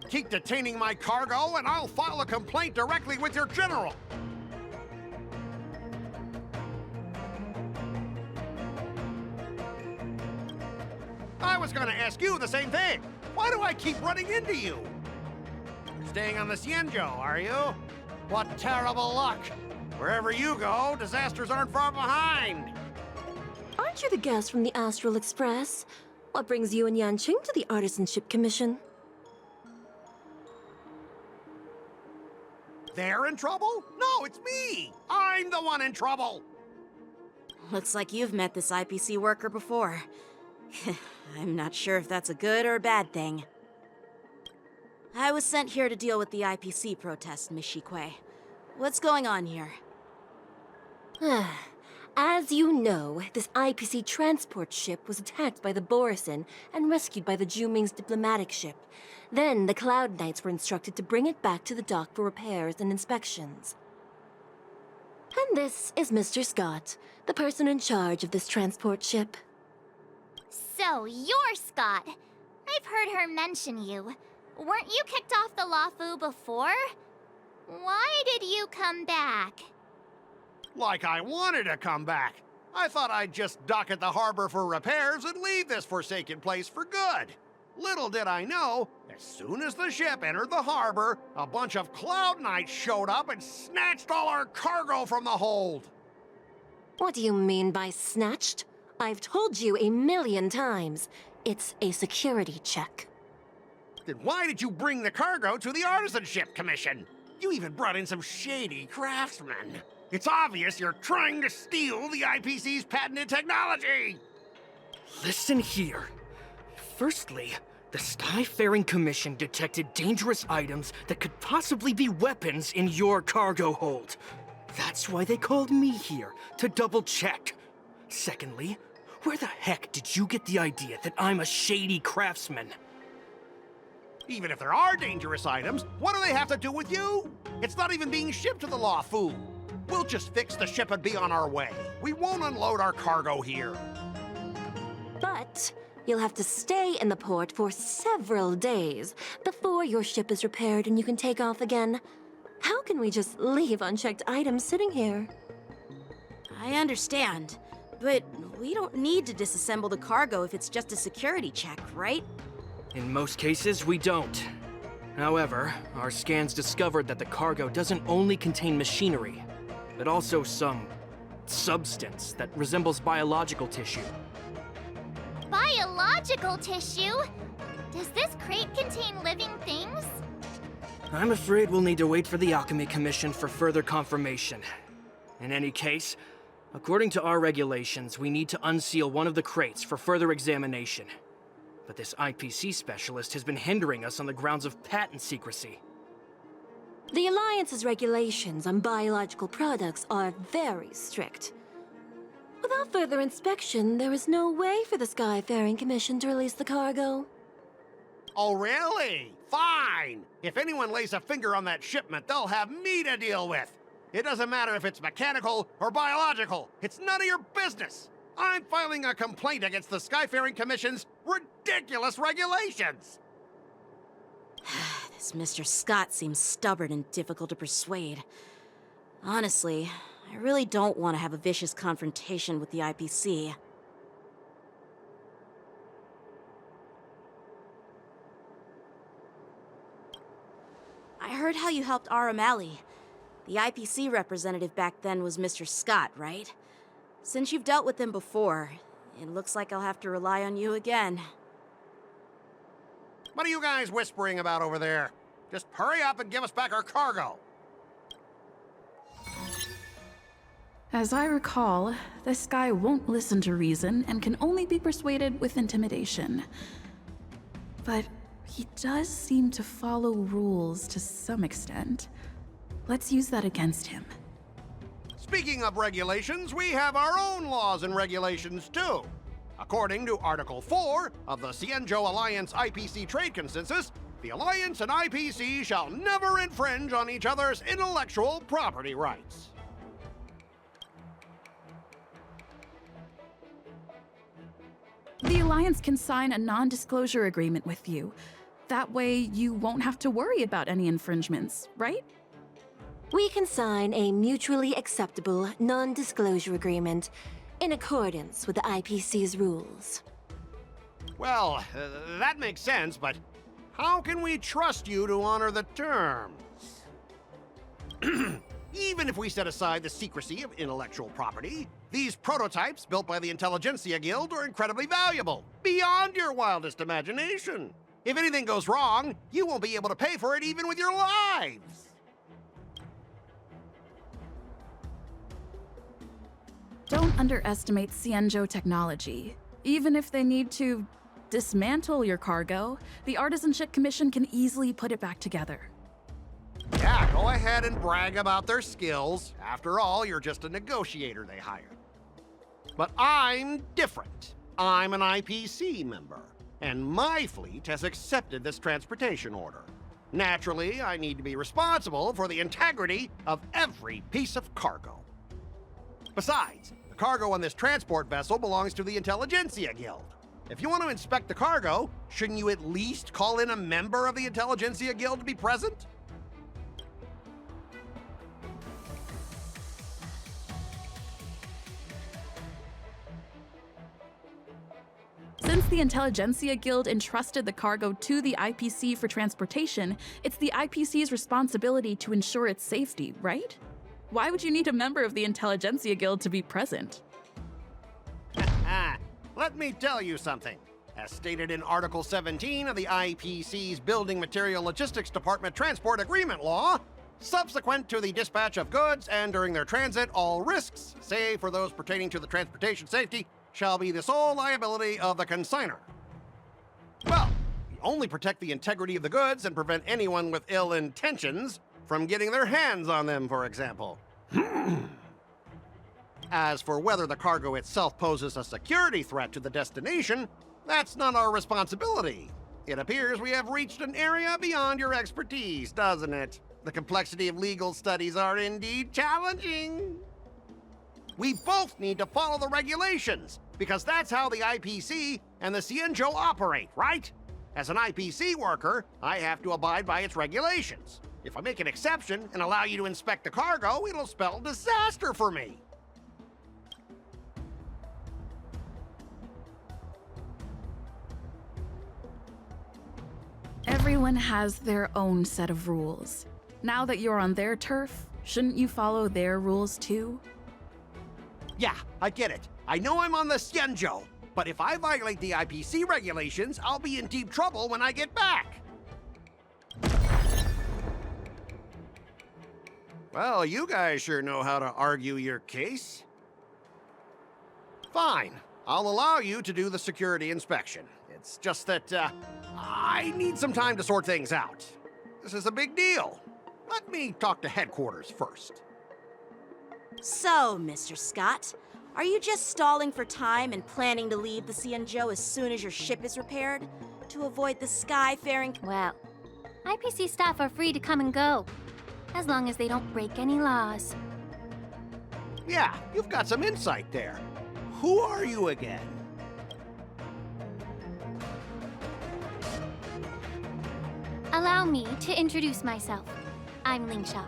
Keep detaining my cargo, and I'll file a complaint directly with your general. I was gonna ask you the same thing. Why do I keep running into you? Staying on the Xianzhou, are you? What terrible luck. Wherever you go, disasters aren't far behind. Aren't you the guest from the Astral Express? What brings you and Yanqing to the Artisanship Commission? They're in trouble? No, it's me! I'm the one in trouble! Looks like you've met this IPC worker before. I'm not sure if that's a good or a bad thing. I was sent here to deal with the IPC protest, Miss Shikui. What's going on here? As you know, this IPC transport ship was attacked by the Borisin and rescued by the Juming's diplomatic ship. Then the Cloud Knights were instructed to bring it back to the dock for repairs and inspections. And this is Mr. Scott, the person in charge of this transport ship. So, you're Scott. I've heard her mention you. Weren't you kicked off the Lawfu before? Why did you come back? Like I wanted to come back. I thought I'd just dock at the harbor for repairs and leave this forsaken place for good. Little did I know, as soon as the ship entered the harbor, a bunch of Cloud Knights showed up and snatched all our cargo from the hold. What do you mean by snatched? I've told you 1,000,000 times. It's a security check. Then why did you bring the cargo to the Artisanship Commission? You even brought in some shady craftsmen. It's obvious you're trying to steal the IPC's patented technology! Listen here. Firstly, the Skyfaring Commission detected dangerous items that could possibly be weapons in your cargo hold. That's why they called me here, to double-check. Secondly, where the heck did you get the idea that I'm a shady craftsman? Even if there are dangerous items, what do they have to do with you? It's not even being shipped to the Lawfu. We'll just fix the ship and be on our way. We won't unload our cargo here. But you'll have to stay in the port for several days before your ship is repaired and you can take off again. How can we just leave unchecked items sitting here? I understand, but we don't need to disassemble the cargo if it's just a security check, right? In most cases, we don't. However, our scans discovered that the cargo doesn't only contain machinery, but also some substance that resembles biological tissue. Biological tissue? Does this crate contain living things? I'm afraid we'll need to wait for the Alchemy Commission for further confirmation. In any case, according to our regulations, we need to unseal one of the crates for further examination. But this IPC specialist has been hindering us on the grounds of patent secrecy. The Alliance's regulations on biological products are very strict. Without further inspection, there is no way for the Skyfaring Commission to release the cargo. Oh, really? Fine! If anyone lays a finger on that shipment, they'll have me to deal with. It doesn't matter if it's mechanical or biological. It's none of your business. I'm filing a complaint against the Skyfaring Commission's ridiculous regulations. This Mr. Scott seems stubborn and difficult to persuade. Honestly, I really don't want to have a vicious confrontation with the IPC. I heard how you helped Aramali. The IPC representative back then was Mr. Scott, right? Since you've dealt with him before, it looks like I'll have to rely on you again. What are you guys whispering about over there? Just hurry up and give us back our cargo. As I recall, this guy won't listen to reason and can only be persuaded with intimidation. But he does seem to follow rules to some extent. Let's use that against him. Speaking of regulations, we have our own laws and regulations too. According to Article 4 of the Xianzhou Alliance IPC Trade Consensus, the Alliance and IPC shall never infringe on each other's intellectual property rights. The Alliance can sign a non-disclosure agreement with you. That way, you won't have to worry about any infringements, right? We can sign a mutually acceptable non-disclosure agreement in accordance with the IPC's rules. Well, that makes sense, but how can we trust you to honor the terms? Even if we set aside the secrecy of intellectual property, these prototypes built by the Intelligentsia Guild are incredibly valuable, beyond your wildest imagination. If anything goes wrong, you won't be able to pay for it even with your lives. Don't underestimate Xianzhou technology. Even if they need to dismantle your cargo, the Artisanship Commission can easily put it back together. Yeah, go ahead and brag about their skills. After all, you're just a negotiator they hired. But I'm different. I'm an IPC member, and my fleet has accepted this transportation order. Naturally, I need to be responsible for the integrity of every piece of cargo. Besides, the cargo on this transport vessel belongs to the Intelligentsia Guild. If you want to inspect the cargo, shouldn't you at least call in a member of the Intelligentsia Guild to be present? Since the Intelligentsia Guild entrusted the cargo to the IPC for transportation, it's the IPC's responsibility to ensure its safety, right? Why would you need a member of the Intelligentsia Guild to be present? Let me tell you something. As stated in Article 17 of the IPC's Building Material Logistics Department Transport Agreement Law, subsequent to the dispatch of goods and during their transit, all risks, save for those pertaining to the transportation safety, shall be the sole liability of the consignor. Well, we only protect the integrity of the goods and prevent anyone with ill intentions from getting their hands on them, for example. As for whether the cargo itself poses a security threat to the destination, that's not our responsibility. It appears we have reached an area beyond your expertise, doesn't it? The complexity of legal studies are indeed challenging. We both need to follow the regulations, because that's how the IPC and the Xianzhou operate, right? As an IPC worker, I have to abide by its regulations. If I make an exception and allow you to inspect the cargo, it'll spell disaster for me. Everyone has their own set of rules. Now that you're on their turf, shouldn't you follow their rules too? Yeah, I get it. I know I'm on the Xianzhou, but if I violate the IPC regulations, I'll be in deep trouble when I get back. Well, you guys sure know how to argue your case. Fine, I'll allow you to do the security inspection. It's just that, I need some time to sort things out. This is a big deal. Let me talk to headquarters first. So, Mr. Scott, are you just stalling for time and planning to leave the Xianzhou as soon as your ship is repaired? To avoid the sky-faring... Well, IPC staff are free to come and go, as long as they don't break any laws. Yeah, you've got some insight there. Who are you again? Allow me to introduce myself. I'm Lingsha,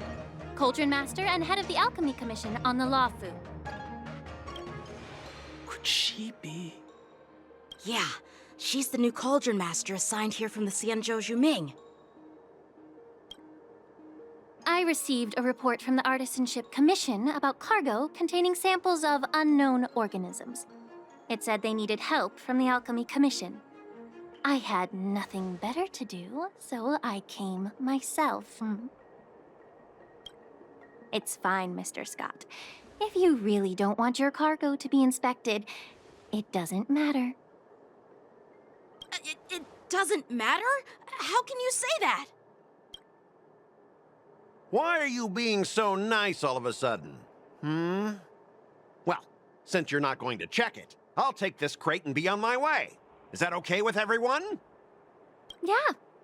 Cauldron Master and head of the Alchemy Commission on the Law Fu. Could she be? Yeah, she's the new Cauldron Master assigned here from the Xianzhou Zhuming. I received a report from the Artisanship Commission about cargo containing samples of unknown organisms. It said they needed help from the Alchemy Commission. I had nothing better to do, so I came myself. It's fine, Mr. Scott. If you really don't want your cargo to be inspected, it doesn't matter. It doesn't matter? How can you say that? Why are you being so nice all of a sudden? Well, since you're not going to check it, I'll take this crate and be on my way. Is that okay with everyone? Yeah,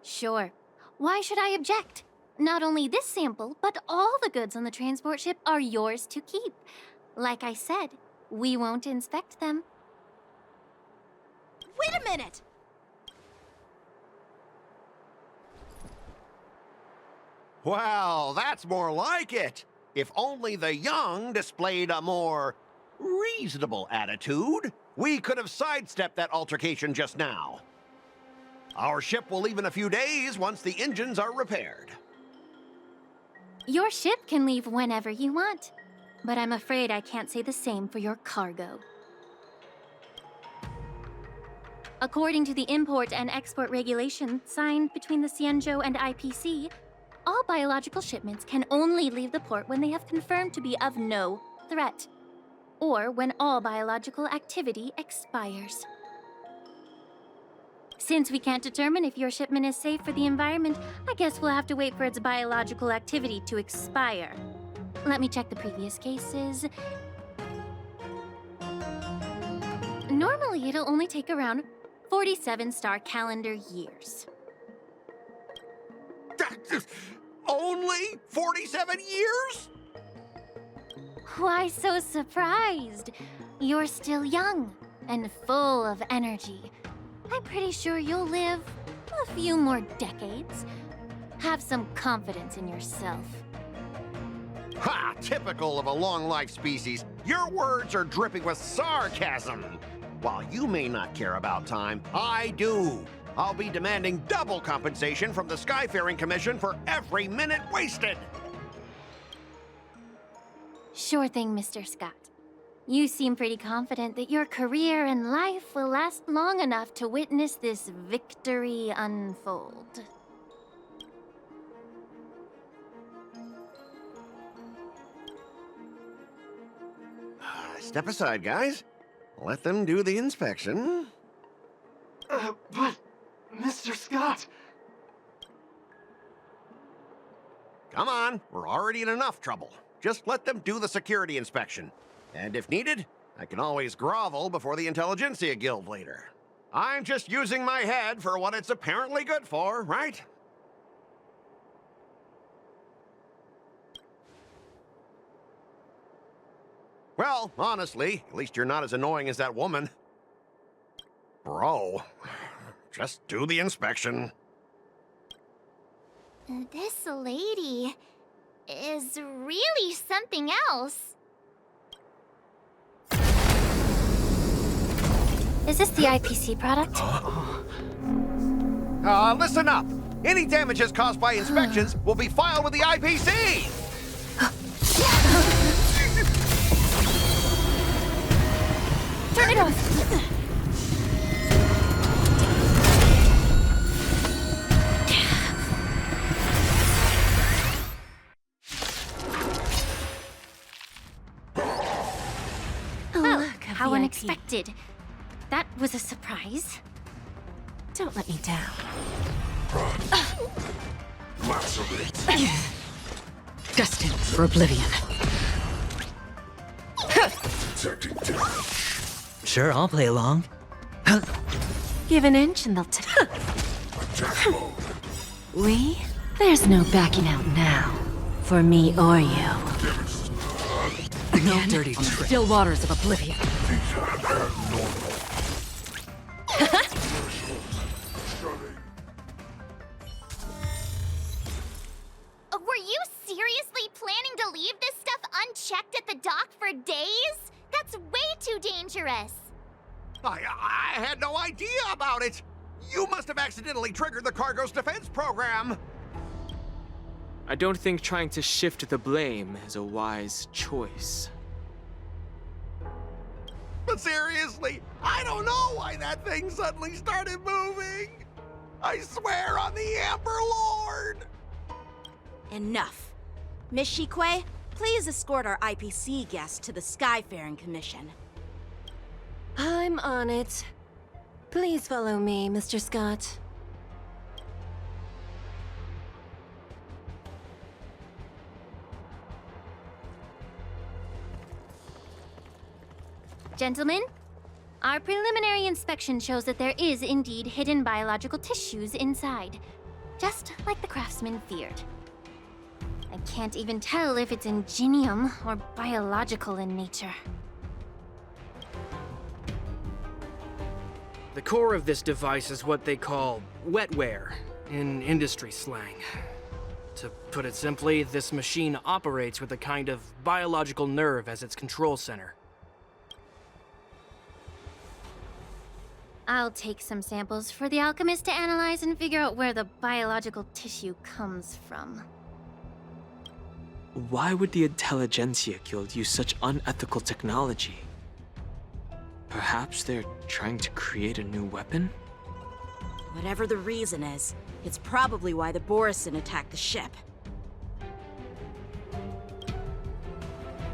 sure. Why should I object? Not only this sample, but all the goods on the transport ship are yours to keep. Like I said, we won't inspect them. Wait a minute! Well, that's more like it. If only the young displayed a more reasonable attitude, we could have sidestepped that altercation just now. Our ship will leave in a few days once the engines are repaired. Your ship can leave whenever you want, but I'm afraid I can't say the same for your cargo. According to the import and export regulations signed between the Xianzhou and IPC, all biological shipments can only leave the port when they have confirmed to be of no threat, or when all biological activity expires. Since we can't determine if your shipment is safe for the environment, I guess we'll have to wait for its biological activity to expire. Let me check the previous cases. Normally, it'll only take around 47 star calendar years. Only 47 years? Why so surprised? You're still young and full of energy. I'm pretty sure you'll live a few more decades. Have some confidence in yourself. Ha! Typical of a long-life species. Your words are dripping with sarcasm. While you may not care about time, I do. I'll be demanding double compensation from the Skyfaring Commission for every minute wasted. Sure thing, Mr. Scott. You seem pretty confident that your career and life will last long enough to witness this victory unfold. Step aside, guys. Let them do the inspection. But, Mr. Scott... Come on, we're already in enough trouble. Just let them do the security inspection. And if needed, I can always grovel before the Intelligentsia Guild later. I'm just using my head for what it's apparently good for, right? Well, honestly, at least you're not as annoying as that woman. Bro, just do the inspection. This lady is really something else. Is this the IPC product? Listen up. Any damages caused by inspections will be filed with the IPC! Turn it off! Oh, how unexpected. That was a surprise. Don't let me down. Destined for oblivion. Sure, I'll play along. Give an inch and they'll We? There's no backing out now. For me or you. No dirty trick. Still waters of oblivion. Were you seriously planning to leave this stuff unchecked at the dock for days? That's way too dangerous. I had no idea about it. You must have accidentally triggered the cargo's defense program. I don't think trying to shift the blame is a wise choice. But seriously, I don't know why that thing suddenly started moving. I swear on the Amber Lord. Enough. Miss Shikwe, please escort our IPC guest to the Skyfaring Commission. I'm on it. Please follow me, Mr. Scott. Gentlemen, our preliminary inspection shows that there is indeed hidden biological tissues inside, just like the craftsman feared. I can't even tell if it's ingenium or biological in nature. The core of this device is what they call wetware in industry slang. To put it simply, this machine operates with a kind of biological nerve as its control center. I'll take some samples for the alchemist to analyze and figure out where the biological tissue comes from. Why would the Intelligentsia Guild use such unethical technology? Perhaps they're trying to create a new weapon? Whatever the reason is, it's probably why the Borisin attacked the ship.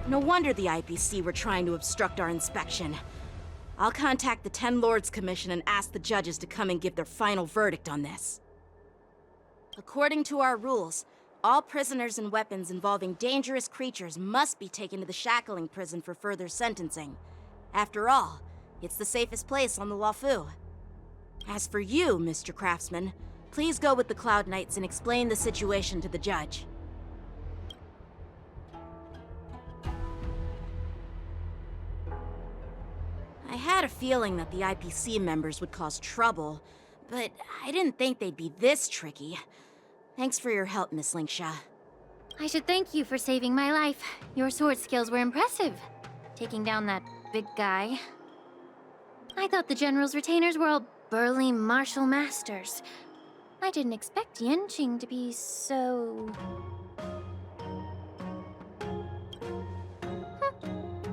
No wonder the IPC were trying to obstruct our inspection. I'll contact the 10 Lords Commission and ask the judges to come and give their final verdict on this. According to our rules, all prisoners and weapons involving dangerous creatures must be taken to the shackling prison for further sentencing. After all, it's the safest place on the Luofu. As for you, Mr. Craftsman, please go with the Cloud Knights and explain the situation to the judge. I had a feeling that the IPC members would cause trouble, but I didn't think they'd be this tricky. Thanks for your help, Miss Linksha. I should thank you for saving my life. Your sword skills were impressive. Taking down that big guy. I thought the General's retainers were all burly martial masters. I didn't expect Yenqing to be so...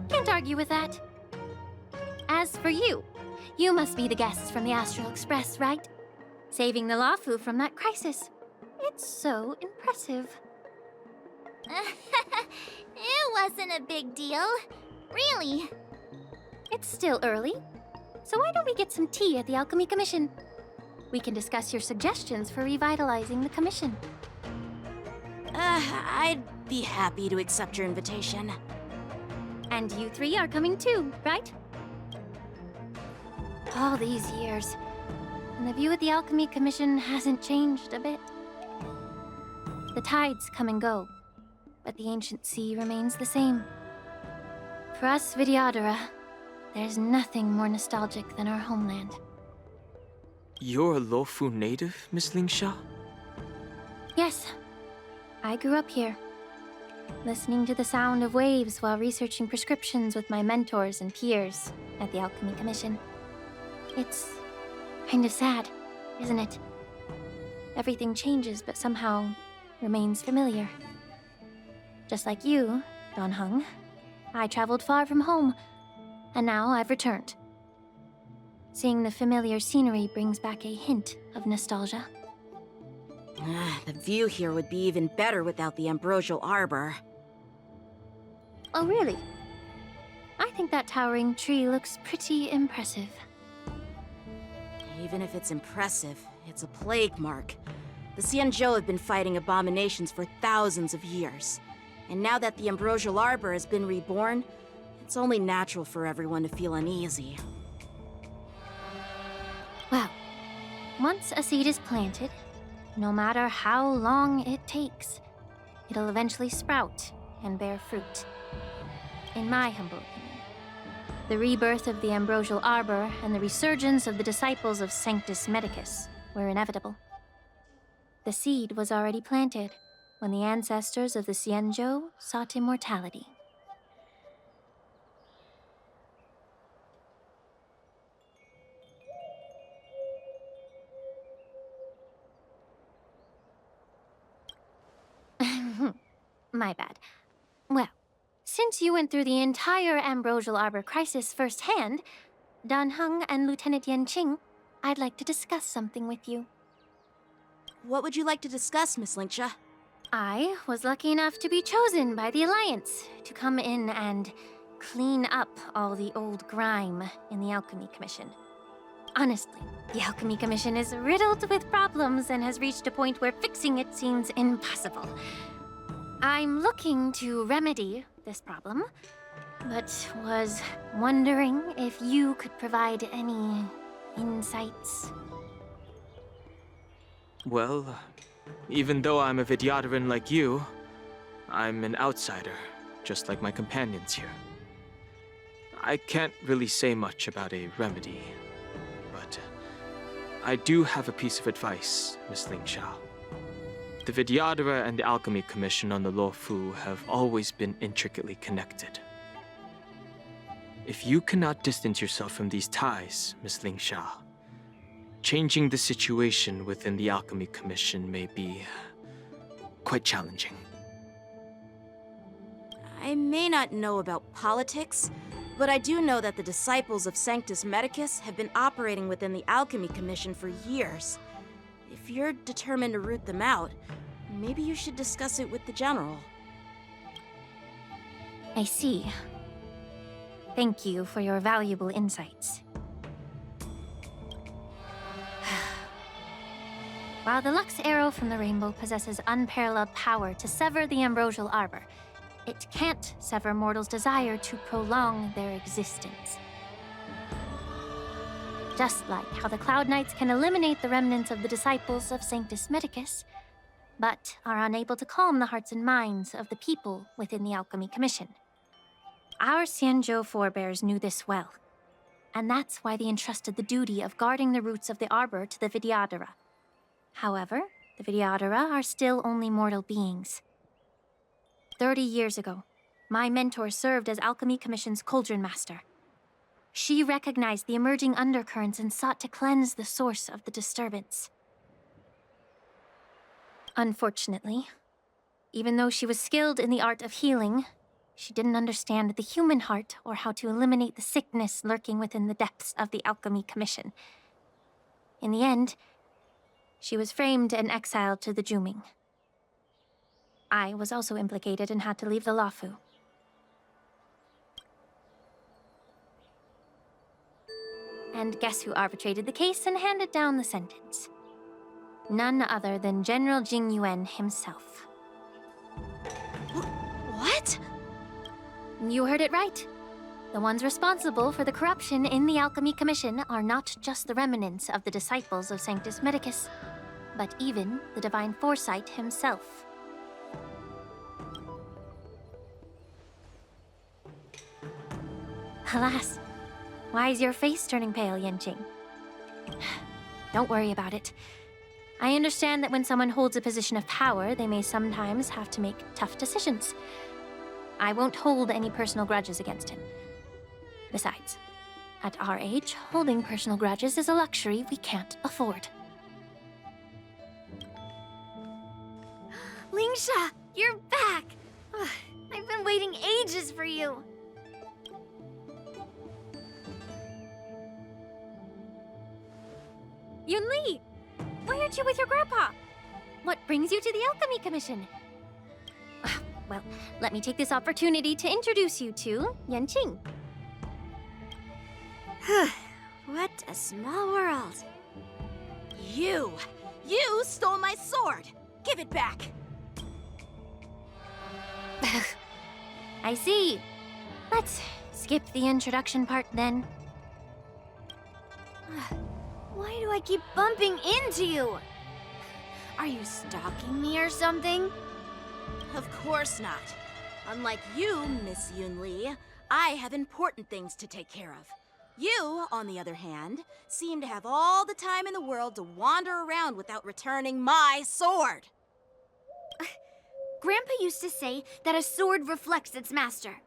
Can't argue with that. As for you, you must be the guests from the Astral Express, right? Saving the Lafu from that crisis. It's so impressive. It wasn't a big deal. Really. It's still early, so why don't we get some tea at the Alchemy Commission? We can discuss your suggestions for revitalizing the commission. I'd be happy to accept your invitation. And you three are coming too, right? All these years, and the view at the Alchemy Commission hasn't changed a bit. The tides come and go, but the ancient sea remains the same. For us Vidyadhara, there's nothing more nostalgic than our homeland. You're a Luofu native, Miss Linksha? Yes, I grew up here, listening to the sound of waves while researching prescriptions with my mentors and peers at the Alchemy Commission. It's kind of sad, isn't it? Everything changes, but somehow remains familiar. Just like you, Don Hung, I traveled far from home, and now I've returned. Seeing the familiar scenery brings back a hint of nostalgia. The view here would be even better without the ambrosial arbor. Oh, really? I think that towering tree looks pretty impressive. Even if it's impressive, it's a plague mark. The Xianzhou have been fighting abominations for thousands of years. And now that the ambrosial arbor has been reborn, it's only natural for everyone to feel uneasy. Well, once a seed is planted, no matter how long it takes, it'll eventually sprout and bear fruit. In my humble opinion, the rebirth of the ambrosial arbor and the resurgence of the disciples of Sanctus Medicus were inevitable. The seed was already planted when the ancestors of the Xianzhou sought immortality. My bad. Well, since you went through the entire ambrosial arbor crisis firsthand, Dan Heng and Lieutenant Yenqing, I'd like to discuss something with you. What would you like to discuss, Miss Linksha? I was lucky enough to be chosen by the Alliance to come in and clean up all the old grime in the Alchemy Commission. Honestly, the Alchemy Commission is riddled with problems and has reached a point where fixing it seems impossible. I'm looking to remedy this problem, but was wondering if you could provide any insights. Well, even though I'm a Vidyadharan like you, I'm an outsider, just like my companions here. I can't really say much about a remedy, but I do have a piece of advice, Miss Linksha. The Vidyadhara and the Alchemy Commission on the Luofu have always been intricately connected. If you cannot distance yourself from these ties, Miss Linksha, changing the situation within the Alchemy Commission may be quite challenging. I may not know about politics, but I do know that the disciples of Sanctus Medicus have been operating within the Alchemy Commission for years. If you're determined to root them out, maybe you should discuss it with the General. I see. Thank you for your valuable insights. While the Lux Arrow from the Rainbow possesses unparalleled power to sever the ambrosial arbor, it can't sever mortals' desire to prolong their existence. Just like how the Cloud Knights can eliminate the remnants of the disciples of Sanctus Medicus, but are unable to calm the hearts and minds of the people within the Alchemy Commission. Our Xianzhou forebears knew this well. and that's why they entrusted the duty of guarding the roots of the arbor to the Vidyadhara. However, the Vidyadhara are still only mortal beings. 30 years ago, my mentor served as Alchemy Commission's Cauldron Master. She recognized the emerging undercurrents and sought to cleanse the source of the disturbance. Unfortunately, even though she was skilled in the art of healing, she didn't understand the human heart or how to eliminate the sickness lurking within the depths of the Alchemy Commission. In the end, she was framed and exiled to the Juming. I was also implicated and had to leave the Lafu. And guess who arbitrated the case and handed down the sentence? None other than General Jing Yuan himself. What? You heard it right. The ones responsible for the corruption in the Alchemy Commission are not just the remnants of the disciples of Sanctus Medicus, but even the Divine Foresight himself. Alas, why is your face turning pale, Yanqing? Don't worry about it. I understand that when someone holds a position of power, they may sometimes have to make tough decisions. I won't hold any personal grudges against him. Besides, at our age, holding personal grudges is a luxury we can't afford. Lingsha, you're back! I've been waiting ages for you. Yunli, why aren't you with your grandpa? What brings you to the Alchemy Commission? Well, let me take this opportunity to introduce you to Yanqing. What a small world. You stole my sword! Give it back! I see. Let's skip the introduction part then. Why do I keep bumping into you? Are you stalking me or something? Of course not. Unlike you, Miss Yunli, I have important things to take care of. You, on the other hand, seem to have all the time in the world to wander around without returning my sword. Grandpa used to say that a sword reflects its master.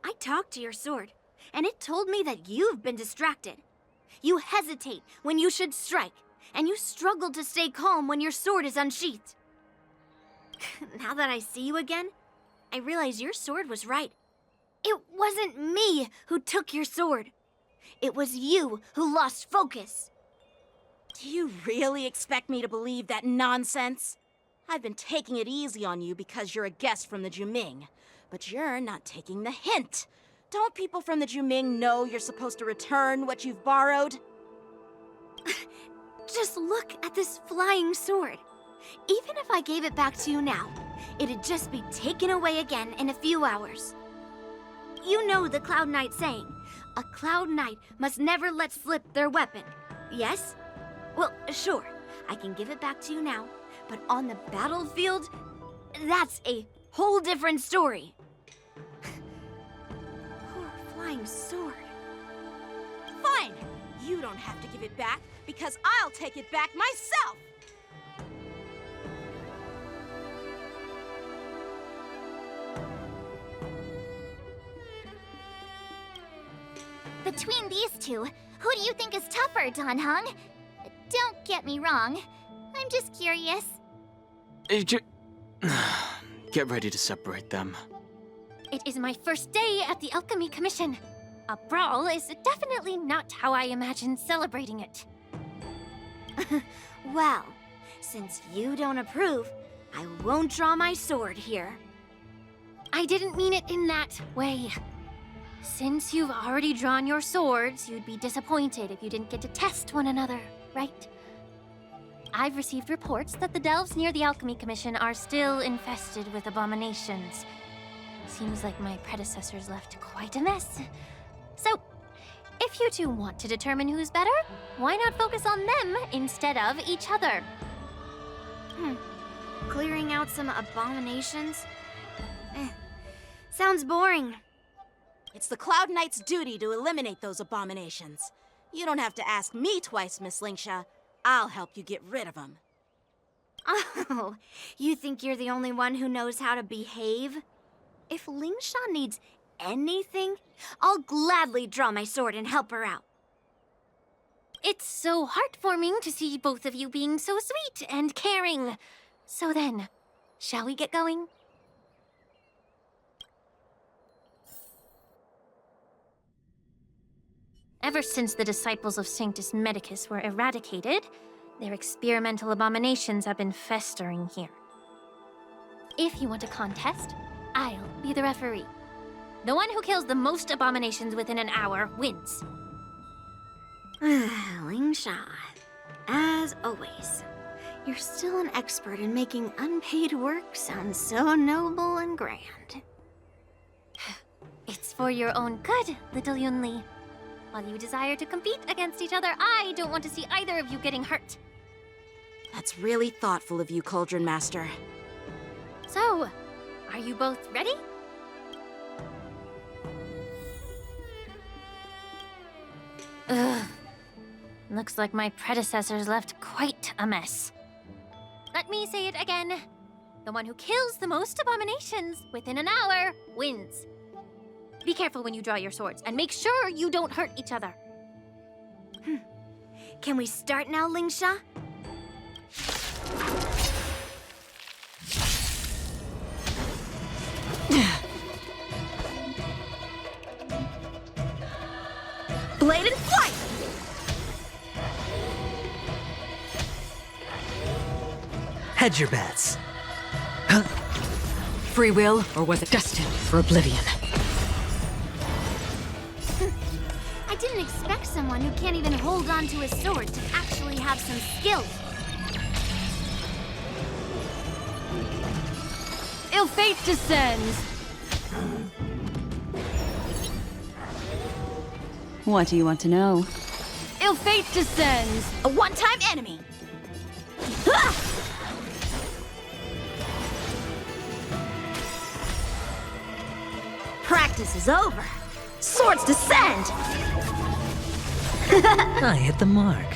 I talked to your sword, and it told me that you've been distracted. You hesitate when you should strike, and you struggle to stay calm when your sword is unsheathed. Now that I see you again, I realize your sword was right. It wasn't me who took your sword. It was you who lost focus. Do you really expect me to believe that nonsense? I've been taking it easy on you because you're a guest from the Juming, but you're not taking the hint. Don't people from the Juming know you're supposed to return what you've borrowed? Just look at this flying sword. Even if I gave it back to you now, it'd just be taken away again in a few hours. You know the Cloud Knight saying, a Cloud Knight must never let slip their weapon, yes? Well, sure, I can give it back to you now, but on the battlefield, that's a whole different story. Poor flying sword. Fine! You don't have to give it back, because I'll take it back myself! Between these two, who do you think is tougher, Dan Heng? Don't get me wrong. I'm just curious. Get ready to separate them. It is my first day at the Alchemy Commission. A brawl is definitely not how I imagined celebrating it. Well, since you don't approve, I won't draw my sword here. I didn't mean it in that way. Since you've already drawn your swords, you'd be disappointed if you didn't get to test one another, right? I've received reports that the delves near the Alchemy Commission are still infested with abominations. Seems like my predecessors left quite a mess. So, if you two want to determine who's better, why not focus on them instead of each other? Clearing out some abominations? Sounds boring. It's the Cloud Knight's duty to eliminate those abominations. You don't have to ask me twice, Miss Lingsha. I'll help you get rid of them. Oh, you think you're the only one who knows how to behave? If Lingsha needs anything, I'll gladly draw my sword and help her out. It's so heartwarming to see both of you being so sweet and caring. So then, shall we get going? Ever since the disciples of Sanctus Medicus were eradicated, their experimental abominations have been festering here. If you want a contest, I'll be the referee. The one who kills the most abominations within an hour wins. Lingsha, as always, you're still an expert in making unpaid work sound so noble and grand. It's for your own good, little Yunli. While you desire to compete against each other, I don't want to see either of you getting hurt. That's really thoughtful of you, Cauldron Master. So, are you both ready? Ugh. Looks like my predecessors left quite a mess. Let me say it again. The one who kills the most abominations within an hour wins. Be careful when you draw your swords, and make sure you don't hurt each other. Can we start now, Lingsha? Blade and flight! Hedge your bets. Free will, or was it destined for oblivion? I didn't expect someone who can't even hold on to his sword to actually have some skill. Ill fate descends! What do you want to know? Ill fate descends! A one-time enemy! Practice is over. Swords descend! I hit the mark.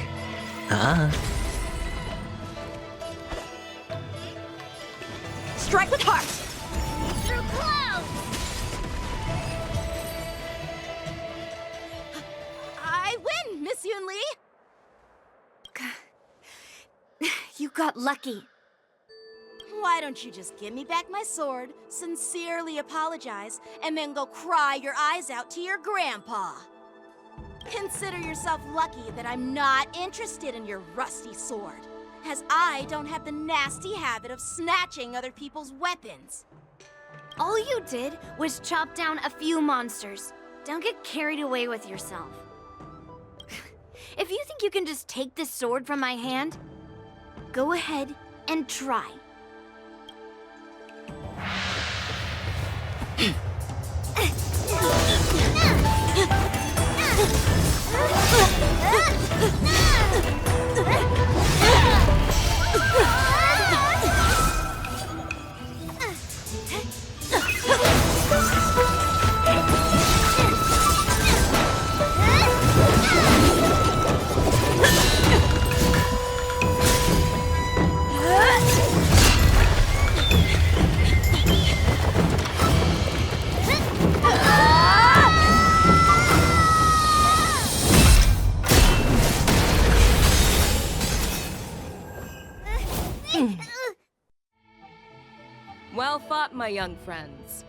Strike with heart! Through clouds! I win, Miss Yunli! You got lucky. Why don't you just give me back my sword, sincerely apologize, and then go cry your eyes out to your grandpa? Consider yourself lucky that I'm not interested in your rusty sword, as I don't have the nasty habit of snatching other people's weapons. All you did was chop down a few monsters. Don't get carried away with yourself. If you think you can just take this sword from my hand, go ahead and try. Well fought, my young friends.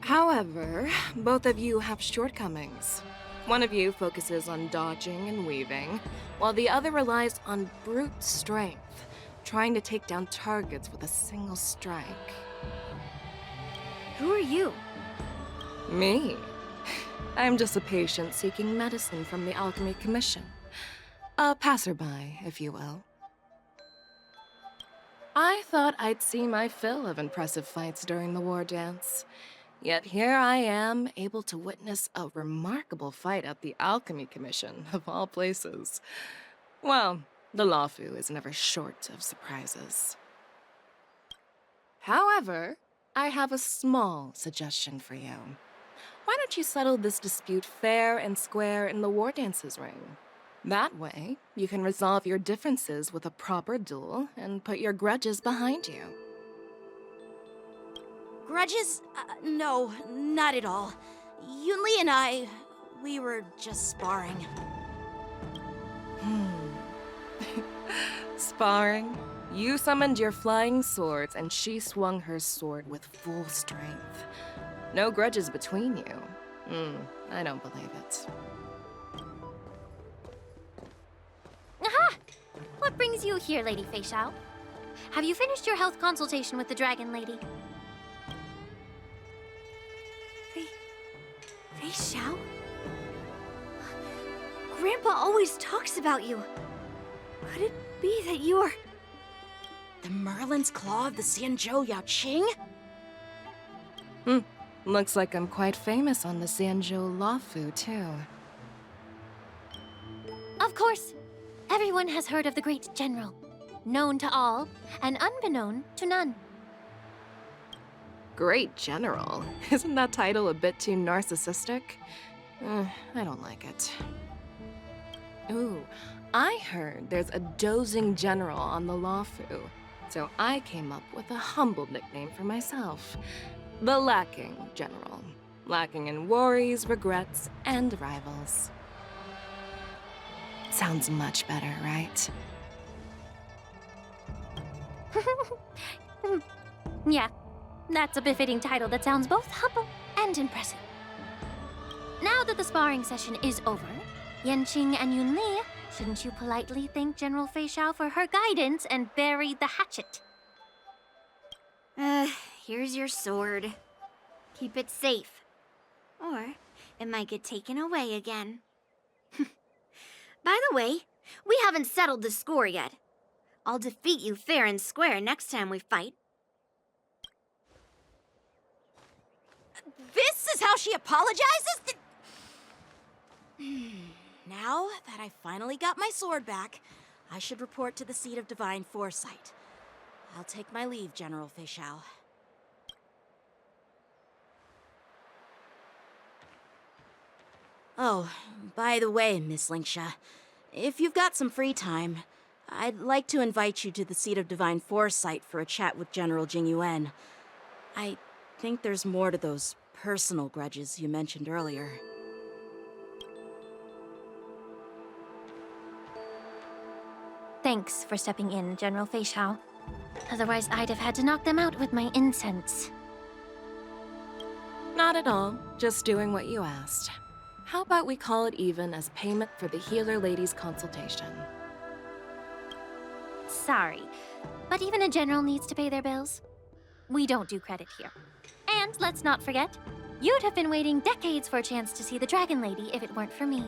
However, both of you have shortcomings. One of you focuses on dodging and weaving, while the other relies on brute strength, trying to take down targets with a single strike. Who are you? Me? I'm just a patient seeking medicine from the Alchemy Commission. A passerby, if you will. I thought I'd see my fill of impressive fights during the war dance. Yet here I am, able to witness a remarkable fight at the Alchemy Commission, of all places. Well, the Lawfu is never short of surprises. However, I have a small suggestion for you. Why don't you settle this dispute fair and square in the War Dance's ring? That way, you can resolve your differences with a proper duel and put your grudges behind you. Grudges? No, not at all. Yunli and we were just sparring. Sparring? You summoned your flying swords and she swung her sword with full strength. No grudges between you. I don't believe it. Aha! What brings you here, Lady Fei Xiao? Have you finished your health consultation with the Dragon Lady? Fei Xiao? Grandpa always talks about you. Could it be that you are... The Merlin's Claw of the Xianzhou Yaoqing? Looks like I'm quite famous on the Xianzhou Luofu, too. Of course. Everyone has heard of the great general. Known to all, and unbeknown to none. Great General? Isn't that title a bit too narcissistic? I don't like it. Ooh, I heard there's a dozing general on the Luofu, so I came up with a humble nickname for myself. The Lacking General. Lacking in worries, regrets, and rivals. Sounds much better, right? Yeah, that's a befitting title that sounds both humble and impressive. Now that the sparring session is over, Yanqing and Yunli, shouldn't you politely thank General Fei Xiao for her guidance and bury the hatchet? Here's your sword. Keep it safe. Or it might get taken away again. By the way, we haven't settled the score yet. I'll defeat you fair and square next time we fight. This is how she apologizes? Now that I finally got my sword back, I should report to the seat of divine foresight. I'll take my leave, General Fei Xiao. Oh, by the way, Miss Lingsha, if you've got some free time, I'd like to invite you to the seat of divine foresight for a chat with General Jingyuan. I think there's more to those personal grudges you mentioned earlier. Thanks for stepping in, General Fei Xiao. Otherwise, I'd have had to knock them out with my incense. Not at all. Just doing what you asked. How about we call it even as payment for the healer lady's consultation? Sorry, but even a general needs to pay their bills. We don't do credit here. And let's not forget, you'd have been waiting decades for a chance to see the Dragon Lady if it weren't for me.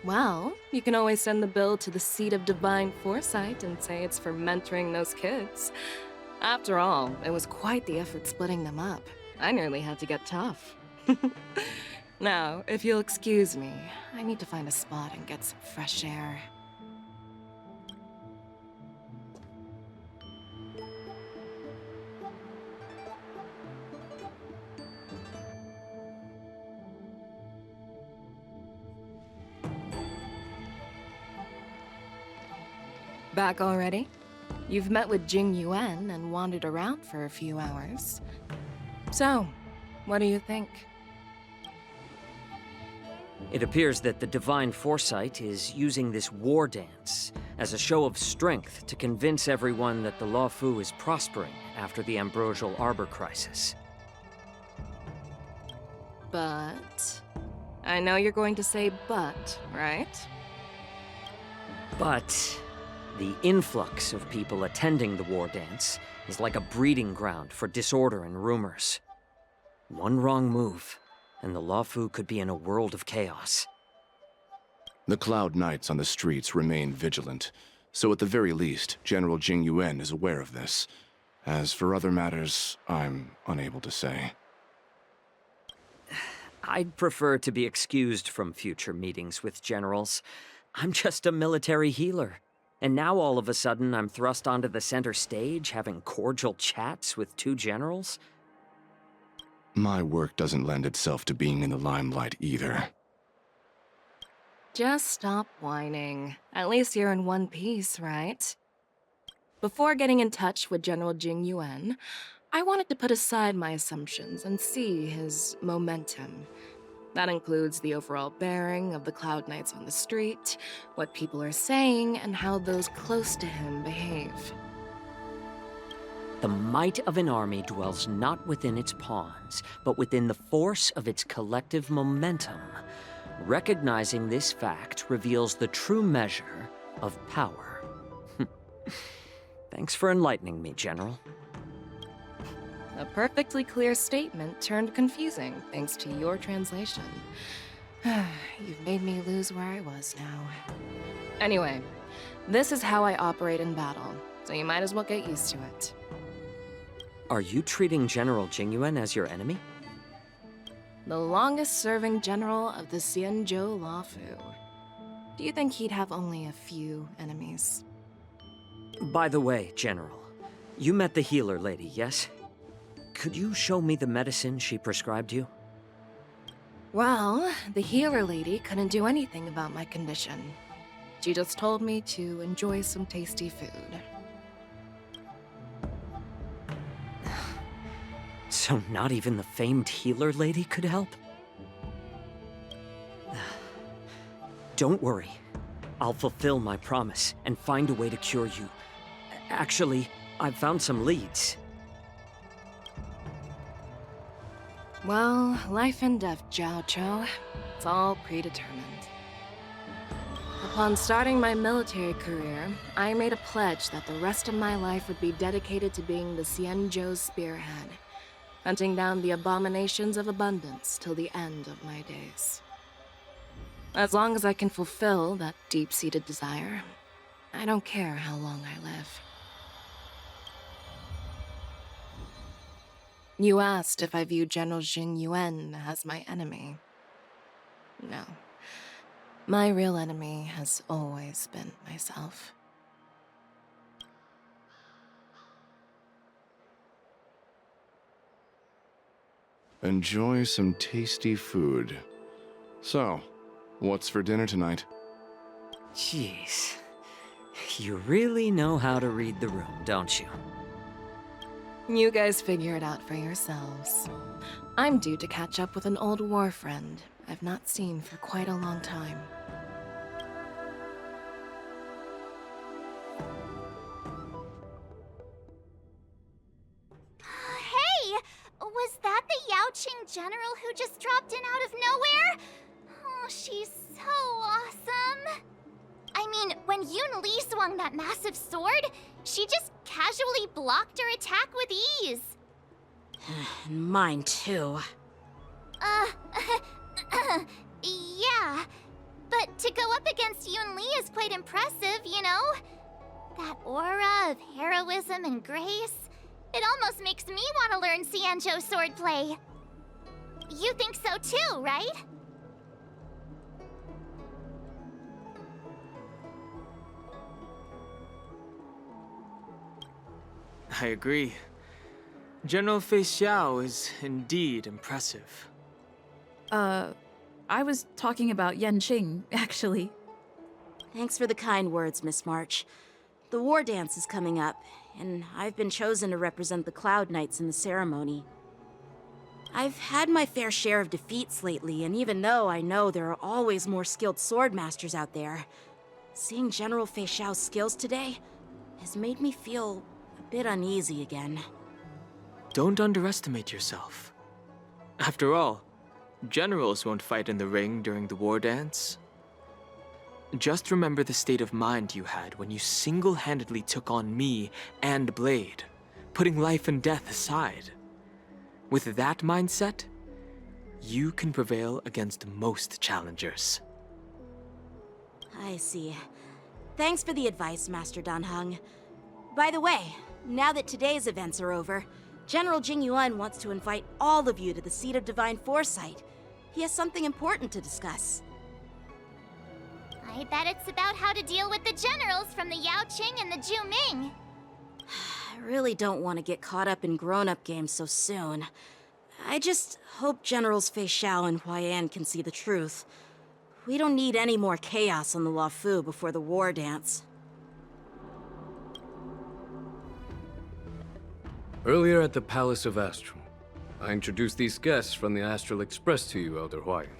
Well, you can always send the bill to the seat of divine foresight and say it's for mentoring those kids. After all, it was quite the effort splitting them up. I nearly had to get tough. Now, if you'll excuse me, I need to find a spot and get some fresh air. Back already? You've met with Jing Yuan and wandered around for a few hours. So, what do you think? It appears that the Divine Foresight is using this war dance as a show of strength to convince everyone that the Luofu is prospering after the Ambrosial Arbor crisis. But... I know you're going to say but, right? But the influx of people attending the war dance is like a breeding ground for disorder and rumors. One wrong move, and the Luofu could be in a world of chaos. The Cloud Knights on the streets remain vigilant, so at the very least, General Jing Yuan is aware of this. As for other matters, I'm unable to say. I'd prefer to be excused from future meetings with generals. I'm just a military healer, And now all of a sudden I'm thrust onto the center stage having cordial chats with two generals? My work doesn't lend itself to being in the limelight either. Just stop whining. At least you're in one piece, right? Before getting in touch with General Jing Yuan, I wanted to put aside my assumptions and see his momentum. That includes the overall bearing of the Cloud Knights on the street, what people are saying, and how those close to him behave. The might of an army dwells not within its pawns, but within the force of its collective momentum. Recognizing this fact reveals the true measure of power. Thanks for enlightening me, General. A perfectly clear statement turned confusing thanks to your translation. You've made me lose where I was now. Anyway, this is how I operate in battle, so you might as well get used to it. Are you treating General Jingyuan as your enemy? The longest-serving general of the Xianzhou Luofu. Do you think he'd have only a few enemies? By the way, General, you met the healer lady, yes? Could you show me the medicine she prescribed you? Well, the healer lady couldn't do anything about my condition. She just told me to enjoy some tasty food. So not even the famed healer lady could help? Don't worry. I'll fulfill my promise and find a way to cure you. Actually, I've found some leads. Well, life and death, Jiao Chou. It's all predetermined. Upon starting my military career, I made a pledge that the rest of my life would be dedicated to being the Xianzhou spearhead, hunting down the abominations of abundance till the end of my days. As long as I can fulfill that deep-seated desire, I don't care how long I live. You asked if I view General Jing Yuan as my enemy. No. My real enemy has always been myself. Enjoy some tasty food. So, what's for dinner tonight? Jeez. You really know how to read the room, don't you? You guys figure it out for yourselves. I'm due to catch up with an old war friend I've not seen for quite a long time. Hey! Was that the Yaoqing general who just dropped in out of nowhere? Oh, she's so awesome! I mean, when Yun Li swung that massive sword, she just casually blocked her attack with ease. Mine too. Yeah. But to go up against Yun Li is quite impressive, you know? That aura of heroism and grace, it almost makes me want to learn Xianzhou swordplay. You think so too, right? I agree. General Fei Xiao is indeed impressive. I was talking about Yanqing, actually. Thanks for the kind words, Miss March. The war dance is coming up, and I've been chosen to represent the Cloud Knights in the ceremony. I've had my fair share of defeats lately, and even though I know there are always more skilled swordmasters out there, seeing General Fei Xiao's skills today has made me feel a bit uneasy again. Don't underestimate yourself. After all, generals won't fight in the ring during the war dance. Just remember the state of mind you had when you single-handedly took on me and Blade, putting life and death aside. With that mindset, you can prevail against most challengers. I see. Thanks for the advice, Master Dan Heng. By the way, now that today's events are over, General Jing Yuan wants to invite all of you to the Seat of Divine Foresight. He has something important to discuss. I bet it's about how to deal with the generals from the Yaoqing and the Juming. I really don't want to get caught up in grown-up games so soon. I just hope Generals Fei Xiao and Huaiyan can see the truth. We don't need any more chaos on the Luofu before the war dance. Earlier at the Palace of Astral, I introduced these guests from the Astral Express to you, Elder Huaiyan.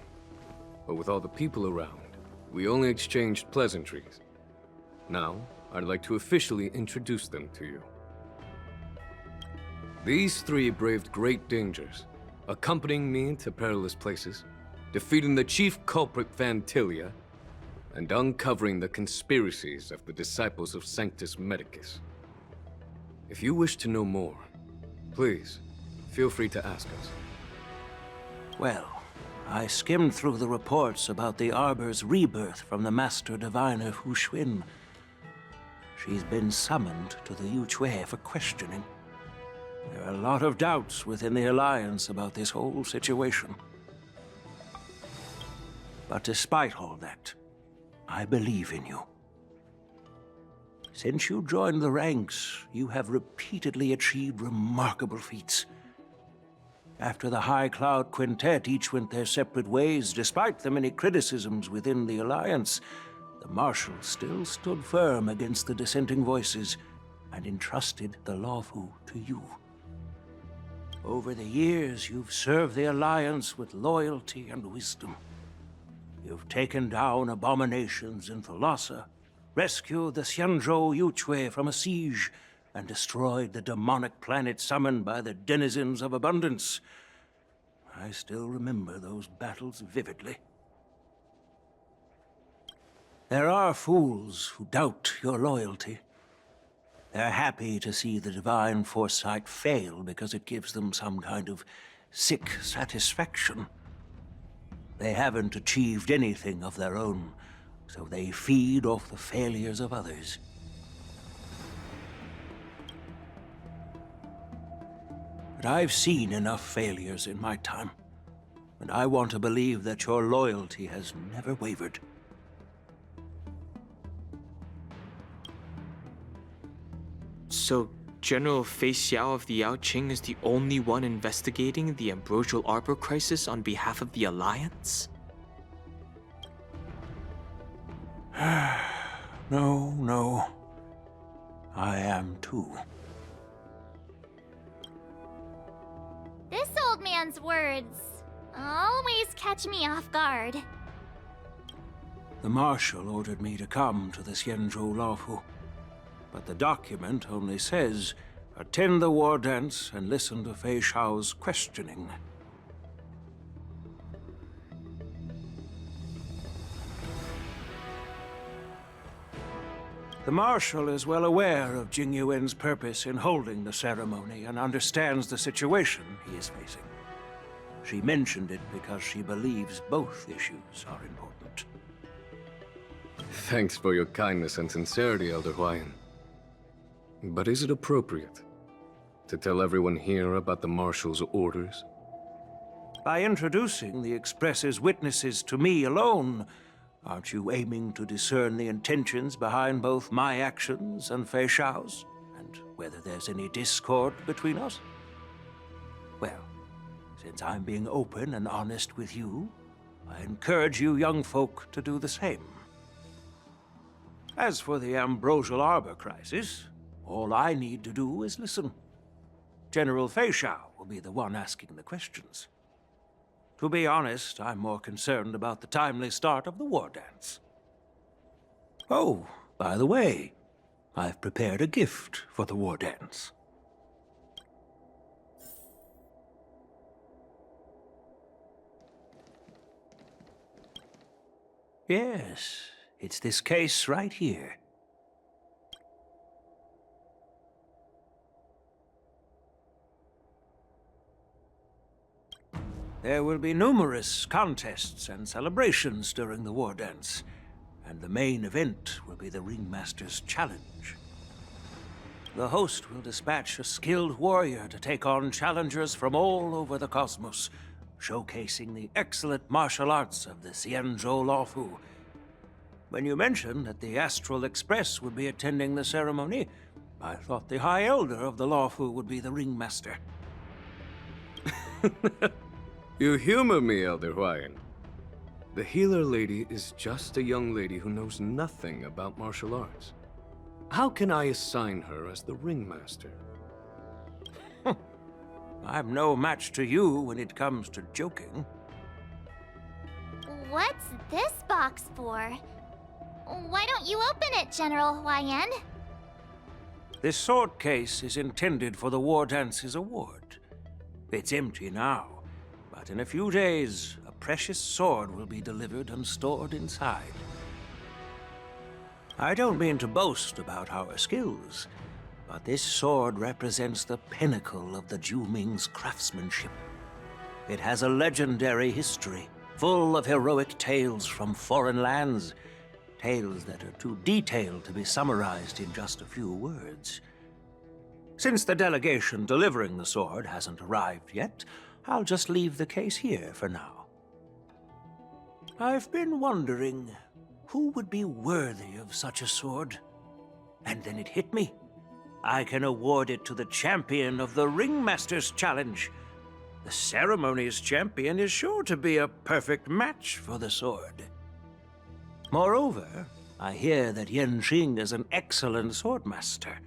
But with all the people around, we only exchanged pleasantries. Now, I'd like to officially introduce them to you. These three braved great dangers, accompanying me to perilous places, defeating the chief culprit Vantilia, and uncovering the conspiracies of the disciples of Sanctus Medicus. If you wish to know more, please, feel free to ask us. Well, I skimmed through the reports about the Arbor's rebirth from the Master Diviner Hu Xuan. She's been summoned to the Yuchui for questioning. There are a lot of doubts within the Alliance about this whole situation. But despite all that, I believe in you. Since you joined the ranks, you have repeatedly achieved remarkable feats. After the High Cloud Quintet each went their separate ways, despite the many criticisms within the Alliance, the Marshal still stood firm against the dissenting voices and entrusted the Luofu to you. Over the years, you've served the Alliance with loyalty and wisdom. You've taken down abominations in Thalassa, rescued the Xianzhou Yuchui from a siege, and destroyed the demonic planet summoned by the denizens of abundance. I still remember those battles vividly. There are fools who doubt your loyalty. They're happy to see the divine foresight fail because it gives them some kind of sick satisfaction. They haven't achieved anything of their own, so they feed off the failures of others. But I've seen enough failures in my time, and I want to believe that your loyalty has never wavered. So, General Fei Xiao of the Yaoqing is the only one investigating the Ambrosial Arbor crisis on behalf of the Alliance? No. I am too. This old man's words always catch me off guard. The Marshal ordered me to come to the Xianzhou Luofu, but the document only says, attend the war dance and listen to Fei Xiao's questioning. The Marshal is well aware of Jing Yuan's purpose in holding the ceremony and understands the situation he is facing. She mentioned it because she believes both issues are important. Thanks for your kindness and sincerity, Elder Huaiyan. But is it appropriate to tell everyone here about the Marshal's orders? By introducing the Express's witnesses to me alone, aren't you aiming to discern the intentions behind both my actions and Fei Xiao's, and whether there's any discord between us? Well, since I'm being open and honest with you, I encourage you young folk to do the same. As for the Ambrosial Arbor crisis, all I need to do is listen. General Fei Xiao will be the one asking the questions. To be honest, I'm more concerned about the timely start of the war dance. Oh, by the way, I've prepared a gift for the war dance. Yes, it's this case right here. There will be numerous contests and celebrations during the war dance, and the main event will be the Ringmaster's Challenge. The host will dispatch a skilled warrior to take on challengers from all over the cosmos, showcasing the excellent martial arts of the Xianzhou Luofu. When you mentioned that the Astral Express would be attending the ceremony, I thought the High Elder of the Lawfu would be the ringmaster. You humor me, Elder Huayan. The healer lady is just a young lady who knows nothing about martial arts. How can I assign her as the ringmaster? I'm no match to you when it comes to joking. What's this box for? Why don't you open it, General Huayan? This sword case is intended for the War Dance's award. It's empty now, but in a few days, a precious sword will be delivered and stored inside. I don't mean to boast about our skills, but this sword represents the pinnacle of the Zhuming's craftsmanship. It has a legendary history, full of heroic tales from foreign lands, tales that are too detailed to be summarized in just a few words. Since the delegation delivering the sword hasn't arrived yet, I'll just leave the case here for now. I've been wondering who would be worthy of such a sword. And then it hit me. I can award it to the champion of the Ringmaster's Challenge. The ceremony's champion is sure to be a perfect match for the sword. Moreover, I hear that Yanqing is an excellent swordmaster,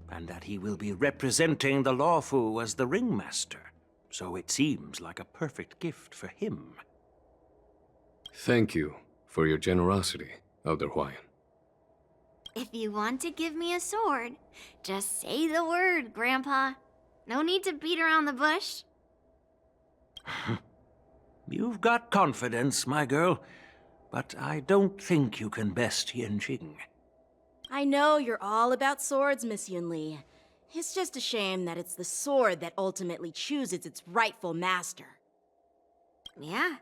and that he will be representing the Lawfu as the ringmaster, so it seems like a perfect gift for him. Thank you for your generosity, Elder Huayan. If you want to give me a sword, just say the word, Grandpa. No need to beat around the bush. You've got confidence, my girl, but I don't think you can best Yanqing. I know you're all about swords, Miss Yunli. It's just a shame that it's the sword that ultimately chooses its rightful master. Yeah,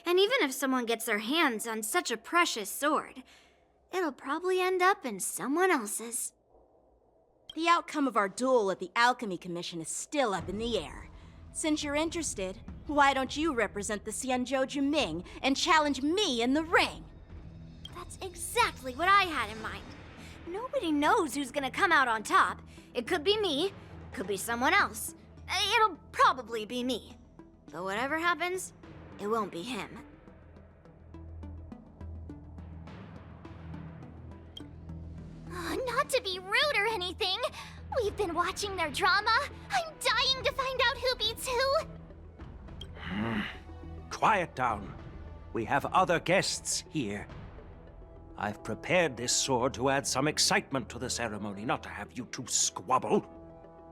and even if someone gets their hands on such a precious sword, it'll probably end up in someone else's. The outcome of our duel at the Alchemy Commission is still up in the air. Since you're interested, why don't you represent the Xianzhou Juming and challenge me in the ring? That's exactly what I had in mind. Nobody knows who's gonna come out on top. It could be me, could be someone else. It'll probably be me. But whatever happens, it won't be him. Not to be rude or anything, we've been watching their drama. I'm dying to find out who beats who. Quiet down. We have other guests here. I've prepared this sword to add some excitement to the ceremony, not to have you two squabble.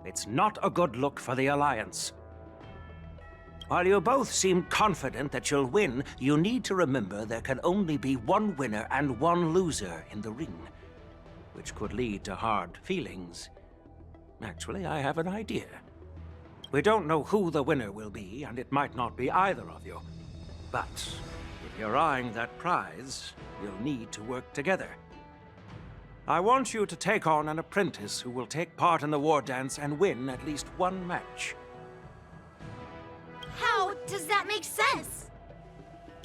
It's not a good look for the Alliance. While you both seem confident that you'll win, you need to remember there can only be one winner and one loser in the ring, which could lead to hard feelings. Actually, I have an idea. We don't know who the winner will be, and it might not be either of you. But if you're eyeing that prize, you'll need to work together. I want you to take on an apprentice who will take part in the war dance and win at least one match. How does that make sense?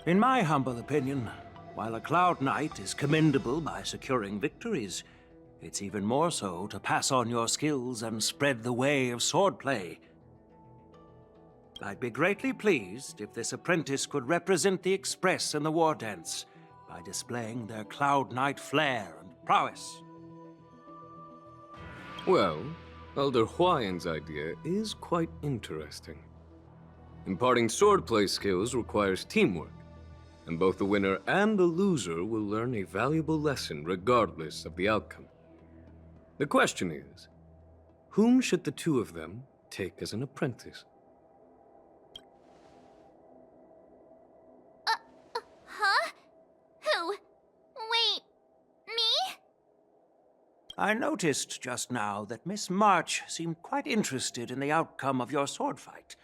In my humble opinion, while a Cloud Knight is commendable by securing victories, it's even more so to pass on your skills and spread the way of swordplay. I'd be greatly pleased if this apprentice could represent the Express in the war dance by displaying their Cloud Knight flair and prowess. Well, Elder Huayan's idea is quite interesting. Imparting swordplay skills requires teamwork, and both the winner and the loser will learn a valuable lesson regardless of the outcome. The question is, whom should the two of them take as an apprentice? Huh? Who? Wait, me? I noticed just now that Miss March seemed quite interested in the outcome of your sword fight.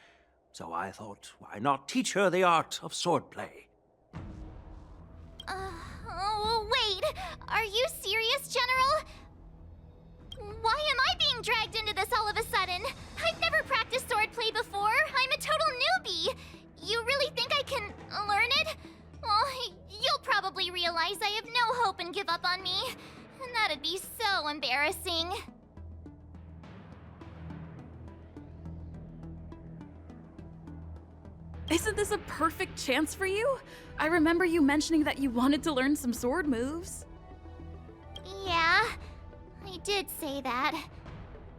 So I thought, why not teach her the art of swordplay? Wait, are you serious, General? Why am I being dragged into this all of a sudden? I've never practiced swordplay before. I'm a total newbie. You really think I can learn it? Well, you'll probably realize I have no hope in giving on me. And that'd be so embarrassing. Isn't this a perfect chance for you? I remember you mentioning that you wanted to learn some sword moves. Yeah, I did say that.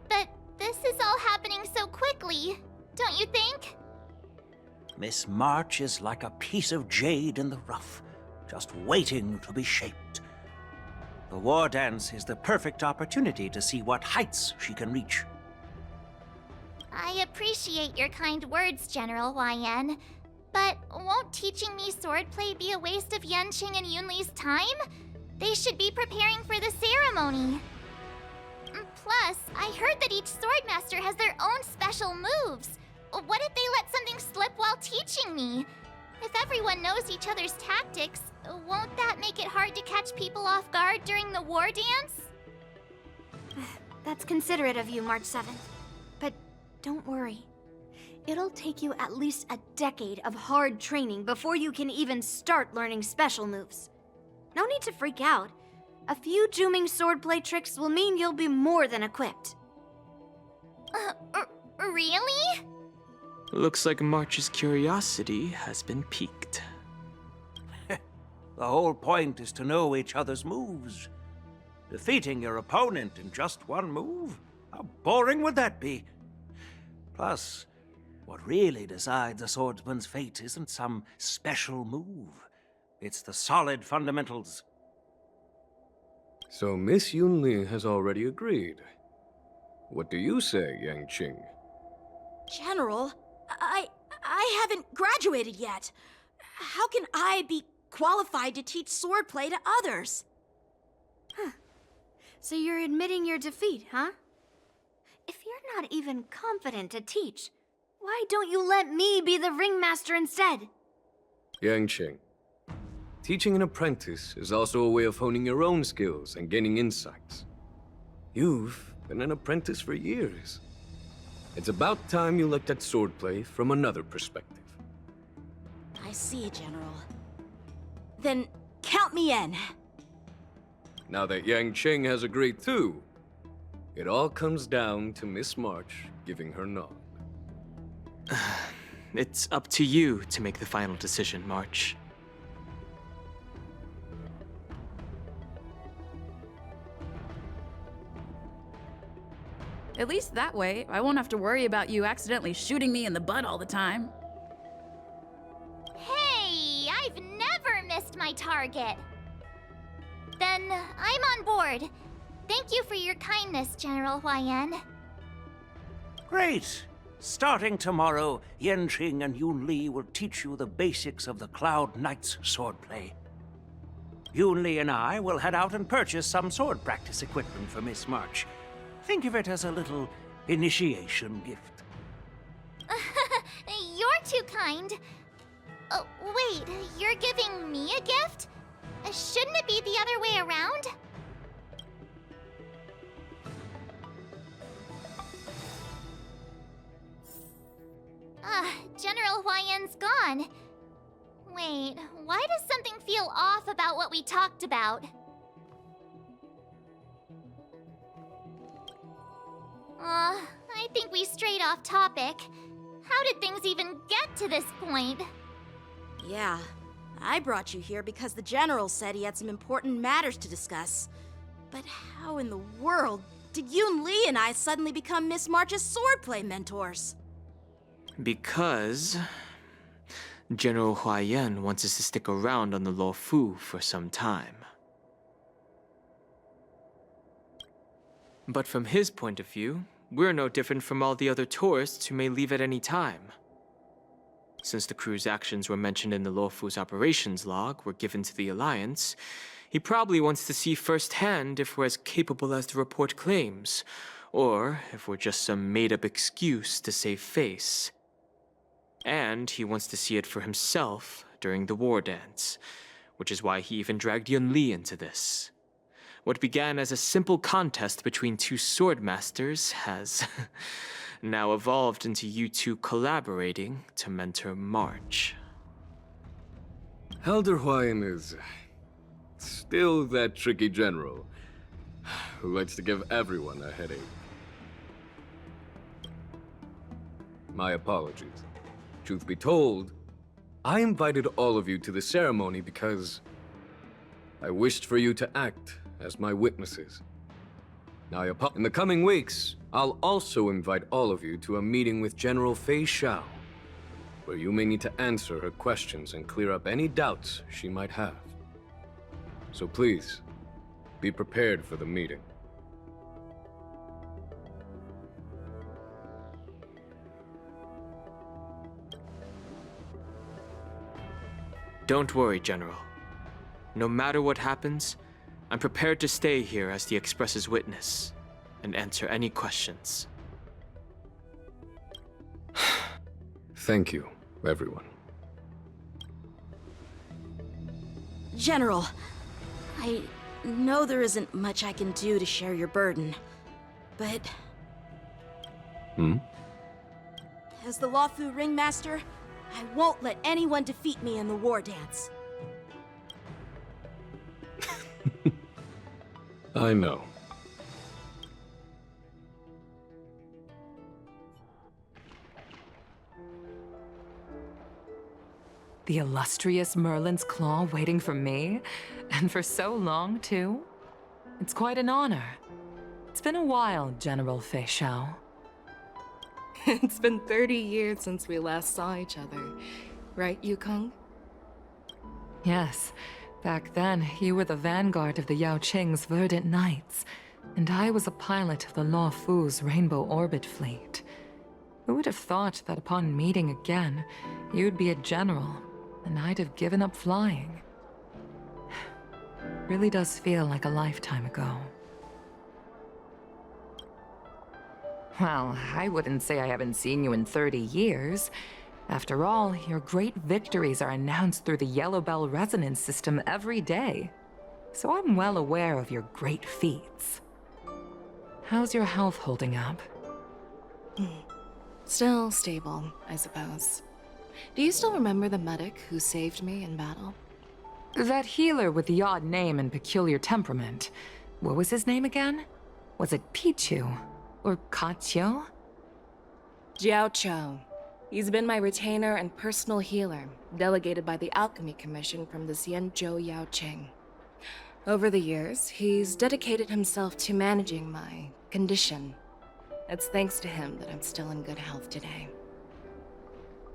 But this is all happening so quickly, don't you think? Miss March is like a piece of jade in the rough, just waiting to be shaped. The war dance is the perfect opportunity to see what heights she can reach. I appreciate your kind words, General YN. But won't teaching me swordplay be a waste of Yanqing and Yunli's time? They should be preparing for the ceremony. Plus, I heard that each swordmaster has their own special moves. What if they let something slip while teaching me? If everyone knows each other's tactics, won't that make it hard to catch people off guard during the war dance? That's considerate of you, March 7th. But don't worry. It'll take you at least a decade of hard training before you can even start learning special moves. No need to freak out. A few Juming swordplay tricks will mean you'll be more than equipped. Really? Looks like March's curiosity has been piqued. The whole point is to know each other's moves. Defeating your opponent in just one move? How boring would that be? Plus, what really decides a swordsman's fate isn't some special move. It's the solid fundamentals. So Miss Yunli has already agreed. What do you say, Yanqing? General, I haven't graduated yet. How can I be qualified to teach swordplay to others? Huh. So you're admitting your defeat, huh? If you're not even confident to teach, why don't you let me be the ringmaster instead? Yanqing, teaching an apprentice is also a way of honing your own skills and gaining insights. You've been an apprentice for years. It's about time you looked at swordplay from another perspective. I see, General. Then count me in. Now that Yanqing has agreed too, it all comes down to Miss March giving her nod. It's up to you to make the final decision, March. At least that way, I won't have to worry about you accidentally shooting me in the butt all the time. Hey, I've never missed my target. Then I'm on board. Thank you for your kindness, General YN. Great! Starting tomorrow, Yanqing and Yunli will teach you the basics of the Cloud Knight's swordplay. Yunli and I will head out and purchase some sword practice equipment for Miss March. Think of it as a little initiation gift. You're too kind. Oh, wait, you're giving me a gift? Shouldn't it be the other way around? General YN's gone. Wait, why does something feel off about what we talked about? I think we strayed off topic. How did things even get to this point? Yeah, I brought you here because the General said he had some important matters to discuss. But how in the world did Yunli and I suddenly become Miss March's swordplay mentors? Because General Huayan wants us to stick around on the Luofu for some time. But from his point of view, we're no different from all the other tourists who may leave at any time. Since the crew's actions were mentioned in the Luofu's operations log were given to the Alliance, he probably wants to see firsthand if we're as capable as the report claims, or if we're just some made-up excuse to save face. And he wants to see it for himself during the war dance, which is why he even dragged Yunli into this. What began as a simple contest between two swordmasters has now evolved into you two collaborating to mentor March. Elder Huayan is Still that tricky general who likes to give everyone a headache. My apologies. Truth be told, I invited all of you to the ceremony because I wished for you to act as my witnesses. Now, in the coming weeks, I'll also invite all of you to a meeting with General Fei Xiao, where you may need to answer her questions and clear up any doubts she might have. So please, be prepared for the meeting. Don't worry, General. No matter what happens, I'm prepared to stay here as the Express's witness and answer any questions. Thank you, everyone. General, I know there isn't much I can do to share your burden, but... As the Luofu Ringmaster, I won't let anyone defeat me in the war dance. I know. The illustrious Merlin's Claw waiting for me? And for so long, too? It's quite an honor. It's been a while, General Fei Xiao. It's been 30 years since we last saw each other. Right, Yukong? Yes. Back then, you were the vanguard of the Yao Qing's Verdant Knights, and I was a pilot of the Luofu's Rainbow Orbit Fleet. Who would have thought that upon meeting again, you'd be a general, and I'd have given up flying? Really does feel like a lifetime ago. Well, I wouldn't say I haven't seen you in 30 years. After all, your great victories are announced through the Yellow Bell resonance system every day. So I'm well aware of your great feats. How's your health holding up? Still stable, I suppose. Do you still remember the medic who saved me in battle? That healer with the odd name and peculiar temperament. What was his name again? Was it Pichu? Or Kachio? Jiao Cho. He's been my retainer and personal healer, delegated by the Alchemy Commission from the Xianzhou Yao Qing. Over the years, he's dedicated himself to managing my condition. It's thanks to him that I'm still in good health today.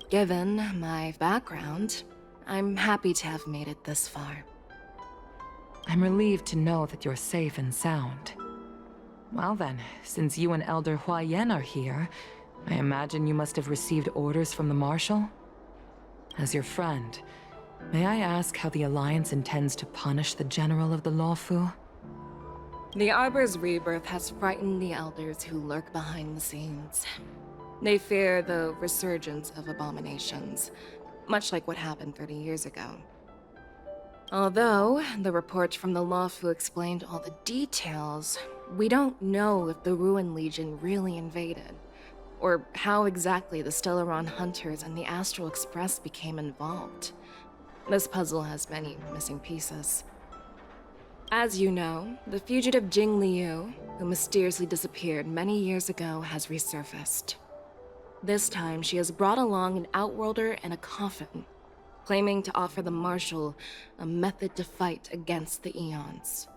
Given my background, I'm happy to have made it this far. I'm relieved to know that you're safe and sound. Well then, since you and Elder Huayan are here, I imagine you must have received orders from the Marshal? As your friend, may I ask how the Alliance intends to punish the General of the Luofu? The Arbor's rebirth has frightened the Elders who lurk behind the scenes. They fear the resurgence of abominations, much like what happened 30 years ago. Although the report from the Luofu explained all the details, we don't know if the Ruin Legion really invaded, or how exactly the Stellaron Hunters and the Astral Express became involved. This puzzle has many missing pieces. As you know, the fugitive Jing Liu, who mysteriously disappeared many years ago, has resurfaced. This time, she has brought along an Outworlder and a coffin, claiming to offer the Marshal a method to fight against the Eons.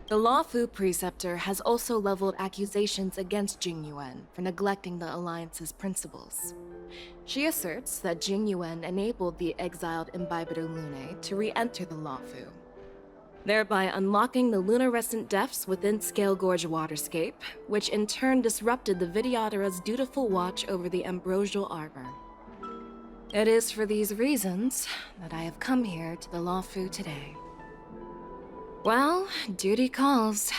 The Luofu Preceptor has also leveled accusations against Jing Yuan for neglecting the Alliance's principles. She asserts that Jing Yuan enabled the exiled Imbibitor Lunae to re-enter the Luofu, thereby unlocking the lunarescent depths within Scale Gorge Waterscape, which in turn disrupted the Vidyadhara's dutiful watch over the Ambrosial Arbor. It is for these reasons that I have come here to the Luofu today. Well, duty calls.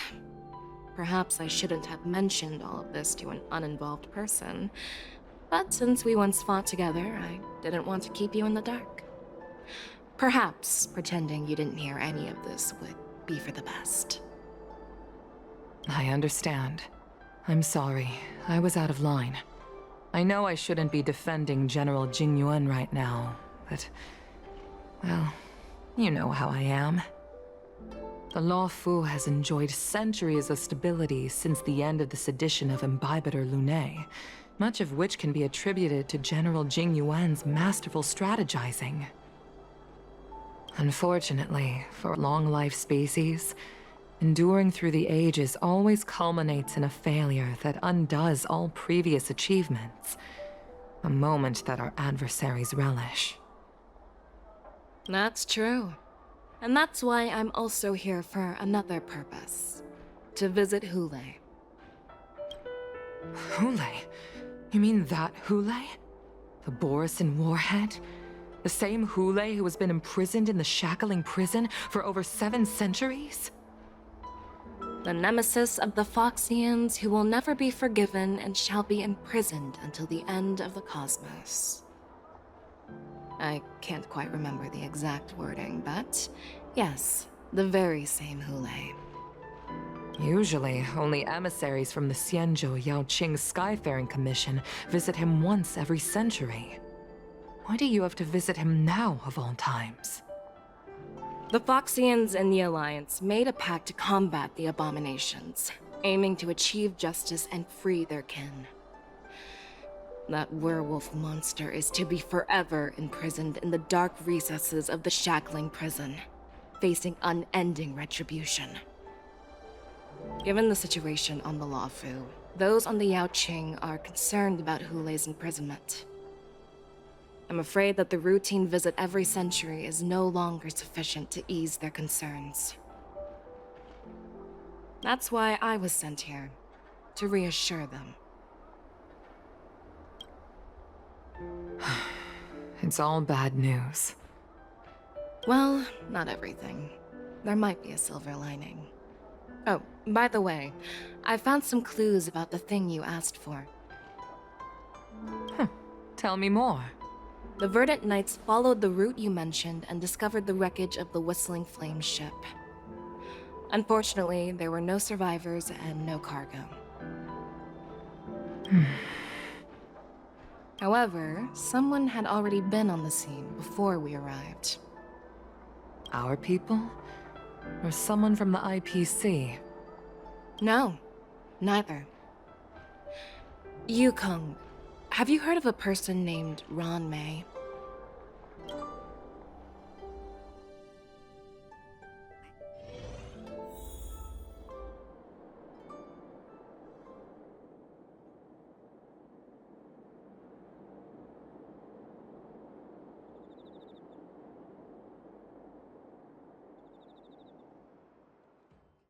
Perhaps I shouldn't have mentioned all of this to an uninvolved person, but since we once fought together, I didn't want to keep you in the dark. Perhaps pretending you didn't hear any of this would be for the best. I understand. I'm sorry. I was out of line. I know I shouldn't be defending General Jing Yuan right now, but... well, You know how I am. The Law Fu has enjoyed centuries of stability since the end of the sedition of Imbibitor Lunae, much of which can be attributed to General Jing Yuan's masterful strategizing. Unfortunately, for long-life species, enduring through the ages always culminates in a failure that undoes all previous achievements, a moment that our adversaries relish. That's true. And that's why I'm also here for another purpose. To visit Hule. Hule? You mean that Hule? The Borisin warhead? The same Hule who has been imprisoned in the shackling prison for over 7 centuries? The nemesis of the Foxians who will never be forgiven and shall be imprisoned until the end of the cosmos. I can't quite remember the exact wording, but yes, the very same Hule. Usually, only emissaries from the Xianzhou Yaoqing Skyfaring Commission visit him once every century. Why do you have to visit him now, of all times? The Foxians and the Alliance made a pact to combat the abominations, aiming to achieve justice and free their kin. That werewolf monster is to be forever imprisoned in the dark recesses of the shackling prison, facing unending retribution. Given the situation on the Law Fu, those on the Yaoqing are concerned about Hule's imprisonment. I'm afraid that the routine visit every century is no longer sufficient to ease their concerns. That's why I was sent here, to reassure them. It's all bad news. Well, not everything. There might be a silver lining. Oh, by the way, I found some clues about the thing you asked for. Tell me more. The Verdant Knights followed the route you mentioned and discovered the wreckage of the Whistling Flame ship. Unfortunately, there were no survivors and no cargo. However, someone had already been on the scene before we arrived. Our people? Or someone from the IPC? No, neither. Yukong, have you heard of a person named Ron May?